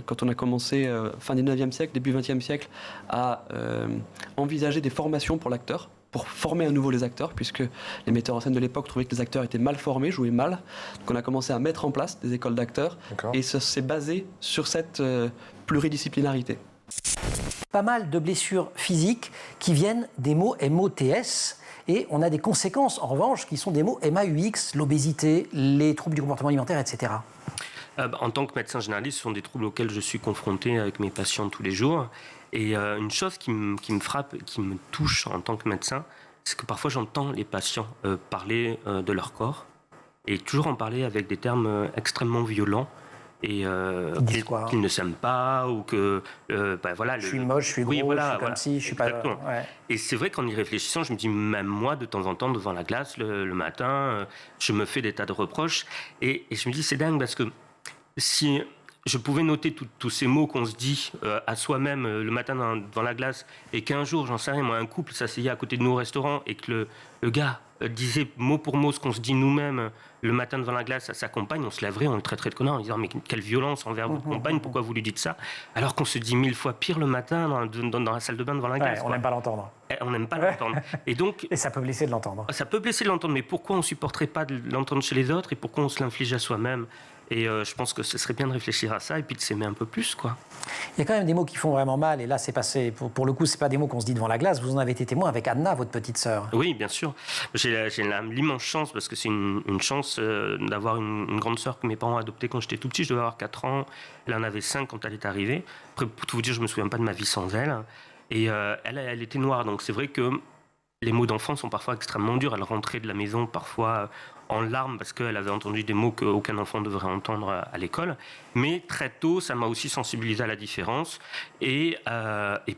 quand on a commencé fin 19e siècle, début 20e siècle, à envisager des formations pour l'acteur, pour former à nouveau les acteurs, puisque les metteurs en scène de l'époque trouvaient que les acteurs étaient mal formés, jouaient mal. Donc on a commencé à mettre en place des écoles d'acteurs, et ça s'est basé sur cette pluridisciplinarité. Pas mal de blessures physiques qui viennent des mots MOTS, et on a des conséquences, en revanche, qui sont des mots MAUX, l'obésité, les troubles du comportement alimentaire, etc. En tant que médecin généraliste, ce sont des troubles auxquels je suis confronté avec mes patients tous les jours. Et une chose qui me frappe, qui me touche en tant que médecin, c'est que parfois j'entends les patients parler de leur corps, et toujours en parler avec des termes extrêmement violents, et qu'ils ne s'aiment pas, ou que... je suis moche, je suis gros, je suis comme si, je suis pas... Ouais. Et c'est vrai qu'en y réfléchissant, je me dis, même moi, de temps en temps, devant la glace, le matin, je me fais des tas de reproches, et je me dis, c'est dingue, parce que si... je pouvais noter tous ces mots qu'on se dit à soi-même le matin dans la glace, et qu'un jour, j'en sais rien, moi, un couple s'asseyait à côté de nous au restaurant, et que le gars disait mot pour mot ce qu'on se dit nous-mêmes le matin devant la glace à sa compagne, on se lèverait, on le traiterait de connard en disant mais quelle violence envers votre compagne, pourquoi vous lui dites ça? Alors qu'on se dit 1000 fois pire le matin dans la salle de bain devant la glace. On n'aime pas l'entendre. On n'aime pas l'entendre. Et ça peut blesser de l'entendre. Ça peut blesser de l'entendre, mais pourquoi on ne supporterait pas de l'entendre chez les autres et pourquoi on se l'inflige à soi-même? Et je pense que ce serait bien de réfléchir à ça et puis de s'aimer un peu plus, quoi. Il y a quand même des mots qui font vraiment mal. Et là, c'est passé. Pour le coup, c'est pas des mots qu'on se dit devant la glace. Vous en avez été témoin avec Anna, votre petite sœur. Oui, bien sûr. J'ai l'immense chance, parce que c'est une chance d'avoir une grande sœur que mes parents ont adoptée quand j'étais tout petit. Je devais avoir 4 ans. Elle en avait 5 quand elle est arrivée. Après, pour tout vous dire, je me souviens pas de ma vie sans elle. Et elle était noire, donc c'est vrai que les mots d'enfant sont parfois extrêmement durs. Elle rentrait de la maison parfois en larmes parce qu'elle avait entendu des mots qu'aucun enfant devrait entendre à l'école. Mais très tôt, ça m'a aussi sensibilisé à la différence et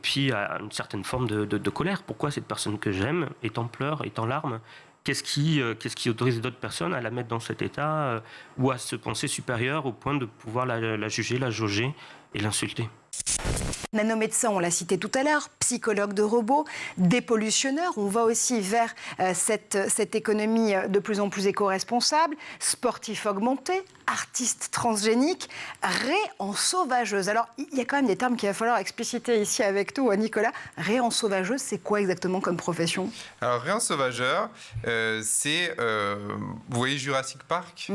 puis à une certaine forme de colère. Pourquoi cette personne que j'aime est en pleurs, est en larmes? Qu'est-ce qui autorise d'autres personnes à la mettre dans cet état ou à se penser supérieure au point de pouvoir la juger, la jauger et l'insulter? Nanomédecins, on l'a cité tout à l'heure, psychologues de robots, dépollutionneurs. On va aussi vers cette économie de plus en plus éco-responsable, sportifs augmentés, artistes transgéniques, réensauvageuse. Alors, il y a quand même des termes qu'il va falloir expliciter ici avec toi, Nicolas. Réensauvageuse, c'est quoi exactement comme profession? Alors, réensauvageur, c'est... vous voyez Jurassic Park?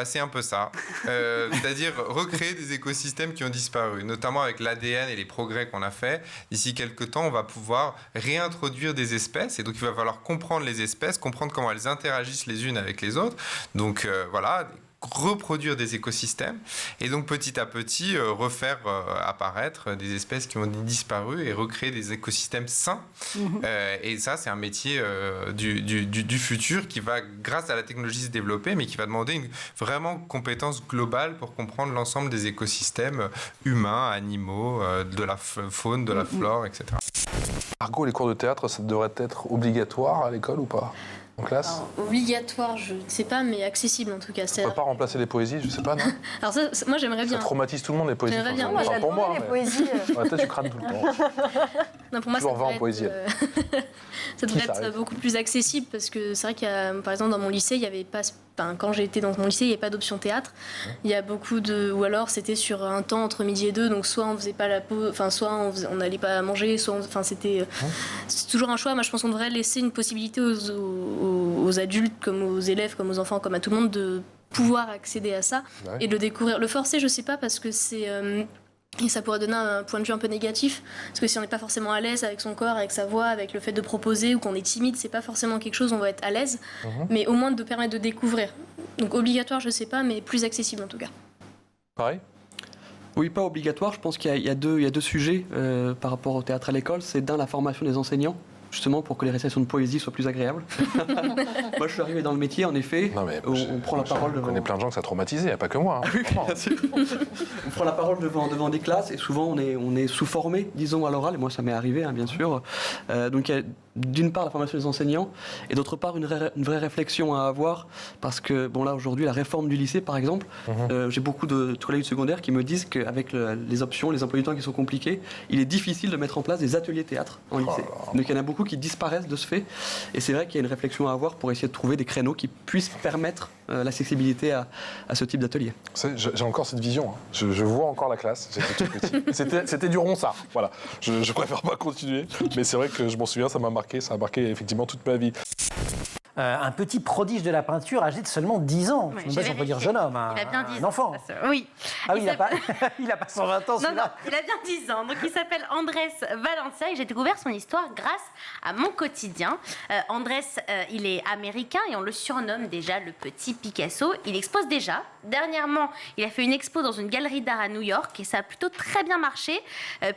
C'est un peu ça. C'est-à-dire recréer des écosystèmes qui ont disparu, notamment avec l'ADN et les progrès qu'on a fait. D'ici quelques temps, on va pouvoir réintroduire des espèces. Et donc, il va falloir comprendre les espèces, comprendre comment elles interagissent les unes avec les autres. Donc, voilà... reproduire des écosystèmes et donc petit à petit refaire apparaître des espèces qui ont disparu et recréer des écosystèmes sains. Et ça, c'est un métier du futur qui va, grâce à la technologie, se développer, mais qui va demander une vraiment compétence globale pour comprendre l'ensemble des écosystèmes humains, animaux, de la faune, de la flore, etc. Margot, les cours de théâtre, ça devrait être obligatoire à l'école ou pas? En classe? Alors, obligatoire, je ne sais pas, mais accessible en tout cas. On ne peut pas remplacer les poésies, je ne sais pas, non? Alors ça, moi j'aimerais bien. Ça traumatise tout le monde, les poésies. J'aimerais bien. Moi, pour moi, les poésies. Ouais, toi, tu crades tout le temps. Non, pour moi, ça devrait être beaucoup plus accessible parce que c'est vrai qu'il y a, par exemple, dans mon lycée, il y avait pas. Quand j'étais dans mon lycée, il n'y avait pas d'option théâtre. Il y a beaucoup de... Ou alors, c'était sur un temps entre midi et 2, donc soit on faisait pas la pause, enfin, soit on n'allait pas manger, soit... Enfin, c'était toujours un choix. Moi, je pense qu'on devrait laisser une possibilité aux adultes, comme aux élèves, comme aux enfants, comme à tout le monde, de pouvoir accéder à ça et de le découvrir. Le forcer, je sais pas, parce que c'est... Et ça pourrait donner un point de vue un peu négatif, parce que si on n'est pas forcément à l'aise avec son corps, avec sa voix, avec le fait de proposer, ou qu'on est timide, c'est pas forcément quelque chose où on va être à l'aise, mais au moins de permettre de découvrir. Donc obligatoire, je sais pas, mais plus accessible en tout cas. Pareil? Oui, pas obligatoire. Je pense qu'il y a deux sujets par rapport au théâtre à l'école. C'est d'un, la formation des enseignants, justement pour que les récitations de poésie soient plus agréables. Moi, je suis arrivé dans le métier, en effet. Non, mais on prend la parole devant... On connaît plein de gens que ça a traumatisé, il n'y a pas que moi. Hein. Oui, bien sûr. On prend la parole devant des classes et souvent on est sous-formé, disons, à l'oral. Et moi, ça m'est arrivé, hein, bien sûr. Donc, il y a d'une part la formation des enseignants et d'autre part une vraie réflexion à avoir parce que, bon là, aujourd'hui, la réforme du lycée, par exemple, j'ai beaucoup de collègues secondaires qui me disent qu'avec les options, les emplois du temps qui sont compliqués, il est difficile de mettre en place des ateliers théâtre en lycée. Donc, il y en a beaucoup qui disparaissent de ce fait. Et c'est vrai qu'il y a une réflexion à avoir pour essayer de trouver des créneaux qui puissent permettre l'accessibilité à ce type d'atelier. J'ai encore cette vision. Hein. Je vois encore la classe. J'étais tout petit. C'était du ronsard. Voilà. Je préfère pas continuer. Mais c'est vrai que je m'en souviens, ça m'a marqué. Ça a marqué effectivement toute ma vie. Un petit prodige de la peinture âgé de seulement 10 ans. Oui, Je ne sais pas si on peut dire jeune homme. Il a bien 10 un enfant. Oui. Ah oui, il n'a pas 120 ans, non, il a bien 10 ans. Donc il s'appelle Andrés Valencia et j'ai découvert son histoire grâce à mon quotidien. Andrés, il est américain et on le surnomme déjà le petit Picasso. Il expose déjà. Dernièrement, il a fait une expo dans une galerie d'art à New York et ça a plutôt très bien marché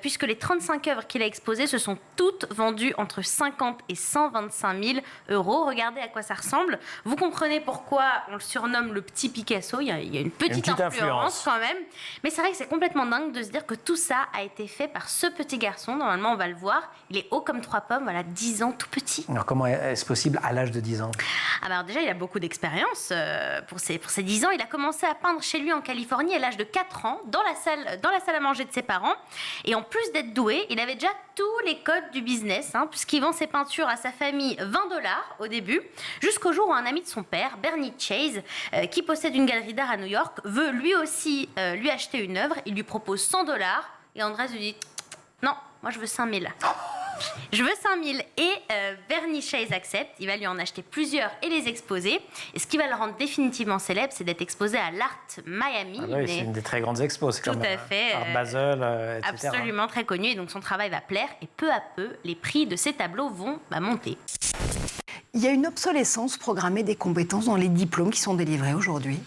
puisque les 35 œuvres qu'il a exposées se sont toutes vendues entre 50 et 125 000 euros. Regardez à quoi ça ressemble. Vous comprenez pourquoi on le surnomme le petit Picasso. Il y a une petite influence quand même. Mais c'est vrai que c'est complètement dingue de se dire que tout ça a été fait par ce petit garçon. Normalement, on va le voir. Il est haut comme 3 pommes. Voilà, 10 ans, tout petit. Alors, comment est-ce possible à l'âge de 10 ans? Alors déjà, il a beaucoup d'expérience. Pour ses 10 ans, il a commencé à peindre chez lui en Californie à l'âge de 4 ans, dans la salle à manger de ses parents. Et en plus d'être doué, il avait déjà tous les codes du business, puisqu'il vend ses peintures à sa famille $20 au début, jusqu'au jour où un ami de son père, Bernie Chase, qui possède une galerie d'art à New York, veut lui aussi lui acheter une œuvre. Il lui propose $100 et Andrés lui dit « Non, moi je veux 5 000 ». Je veux 5 000 et Bernie Chase accepte. Il va lui en acheter plusieurs et les exposer. Et ce qui va le rendre définitivement célèbre, c'est d'être exposé à l'Art Miami. Ah oui, c'est une des très grandes expos. Tout à fait. Art Basel, etc. Absolument très connu. Et donc son travail va plaire. Et peu à peu, les prix de ces tableaux vont monter. Il y a une obsolescence programmée des compétences dans les diplômes qui sont délivrés aujourd'hui.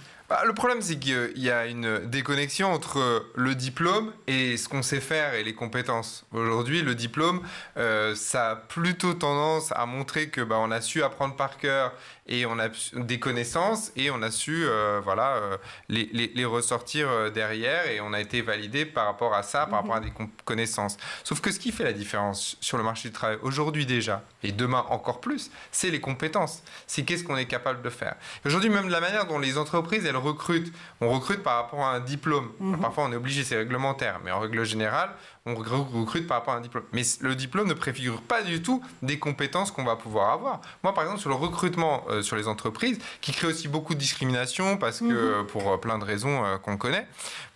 Le problème, c'est qu'il y a une déconnexion entre le diplôme et ce qu'on sait faire et les compétences. Aujourd'hui, le diplôme, ça a plutôt tendance à montrer que on a su apprendre par cœur et on a des connaissances et on a su les ressortir derrière et on a été validé par rapport à ça, par rapport à des connaissances. Sauf que ce qui fait la différence sur le marché du travail aujourd'hui déjà et demain encore plus, c'est les compétences. C'est qu'est-ce qu'on est capable de faire. Aujourd'hui, même la manière dont les entreprises, elles recrutent. On recrute par rapport à un diplôme. Parfois, on est obligé, c'est réglementaire, mais en règle générale, on recrute par rapport à un diplôme. Mais le diplôme ne préfigure pas du tout des compétences qu'on va pouvoir avoir. Moi, par exemple, sur le recrutement sur les entreprises, qui crée aussi beaucoup de discrimination, parce que pour plein de raisons qu'on connaît,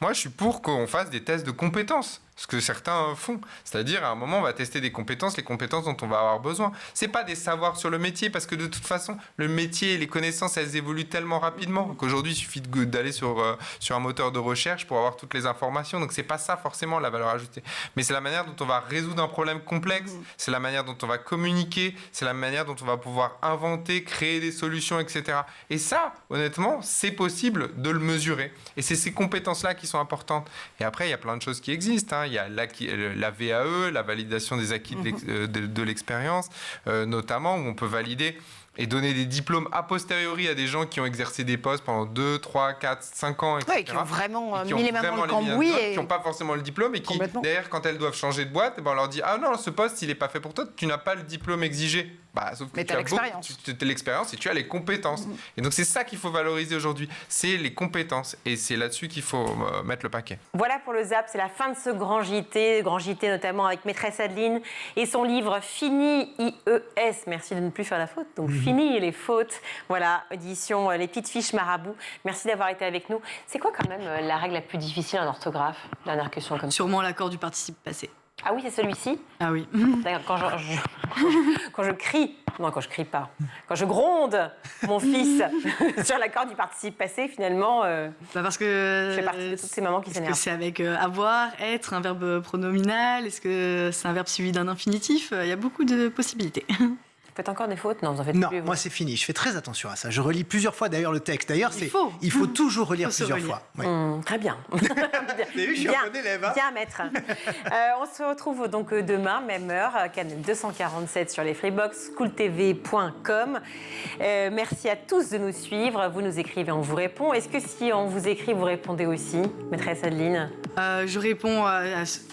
moi, je suis pour qu'on fasse des tests de compétences. Ce que certains font. C'est-à-dire, à un moment, on va tester des compétences, les compétences dont on va avoir besoin. C'est pas des savoirs sur le métier, parce que de toute façon, le métier et les connaissances, elles évoluent tellement rapidement qu'aujourd'hui, il suffit d'aller sur un moteur de recherche pour avoir toutes les informations. Donc, c'est pas ça forcément la valeur ajoutée. Mais c'est la manière dont on va résoudre un problème complexe, c'est la manière dont on va communiquer, c'est la manière dont on va pouvoir inventer, créer des solutions, etc. Et ça, honnêtement, c'est possible de le mesurer. Et c'est ces compétences-là qui sont importantes. Et après, il y a plein de choses qui existent, Il y a la VAE, la validation des acquis de l'expérience, notamment, où on peut valider et donner des diplômes a posteriori à des gens qui ont exercé des postes pendant 2, 3, 4, 5 ans, etc. Oui, qui ont vraiment mis les mains dans le cambouis. Qui n'ont pas forcément le diplôme et qui, derrière, quand elles doivent changer de boîte, on leur dit « Ah non, ce poste, il n'est pas fait pour toi, tu n'as pas le diplôme exigé. » Sauf que tu as l'expérience et tu as les compétences. Et donc, c'est ça qu'il faut valoriser aujourd'hui. C'est les compétences. Et c'est là-dessus qu'il faut mettre le paquet. Voilà pour le ZAP. C'est la fin de ce grand JT notamment avec Maîtresse Adeline et son livre Fini IES. Merci de ne plus faire la faute. Donc, Fini les fautes. Voilà, édition Les Petites Fiches Marabout. Merci d'avoir été avec nous. C'est quoi quand même la règle la plus difficile en orthographe? Dernière question comme ça. Sûrement l'accord du participe passé. Ah oui, c'est celui-ci? Ah oui. D'ailleurs, quand je crie, non, quand je crie pas, quand je gronde mon fils sur l'accord du participe passé, finalement, parce que je fais partie de toutes ces mamans qui s'énervent. Est-ce que c'est avec avoir, être, un verbe pronominal? Est-ce que c'est un verbe suivi d'un infinitif? Il y a beaucoup de possibilités. Vous faites encore des fautes? Non, vous en faites non, plus. Moi c'est fini. Je fais très attention à ça. Je relis plusieurs fois d'ailleurs le texte. D'ailleurs, il faut toujours relire plusieurs fois. Oui. Très bien. Je suis un bon élève. Bien, maître. On se retrouve donc demain, même heure, canal 247 sur les Freebox, cooltv.com. Merci à tous de nous suivre. Vous nous écrivez, on vous répond. Est-ce que si on vous écrit, vous répondez aussi, maîtresse Adeline? Je réponds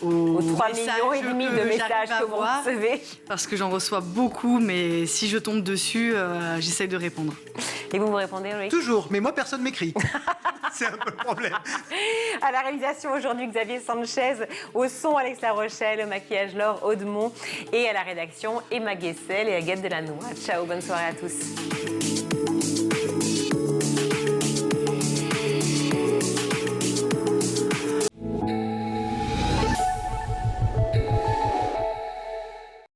aux 3,5 millions de messages que vous recevez. Parce que j'en reçois beaucoup, mais si je tombe dessus, j'essaye de répondre. Et vous répondez, oui? Toujours, mais moi, personne ne m'écrit. C'est un peu le problème. À la réalisation aujourd'hui, Xavier Sanchez. Au son, Alex La Rochelle. Au maquillage, Laure Audemont. Et à la rédaction, Emma Guessel et Agathe Delannoy. Ciao, bonne soirée à tous.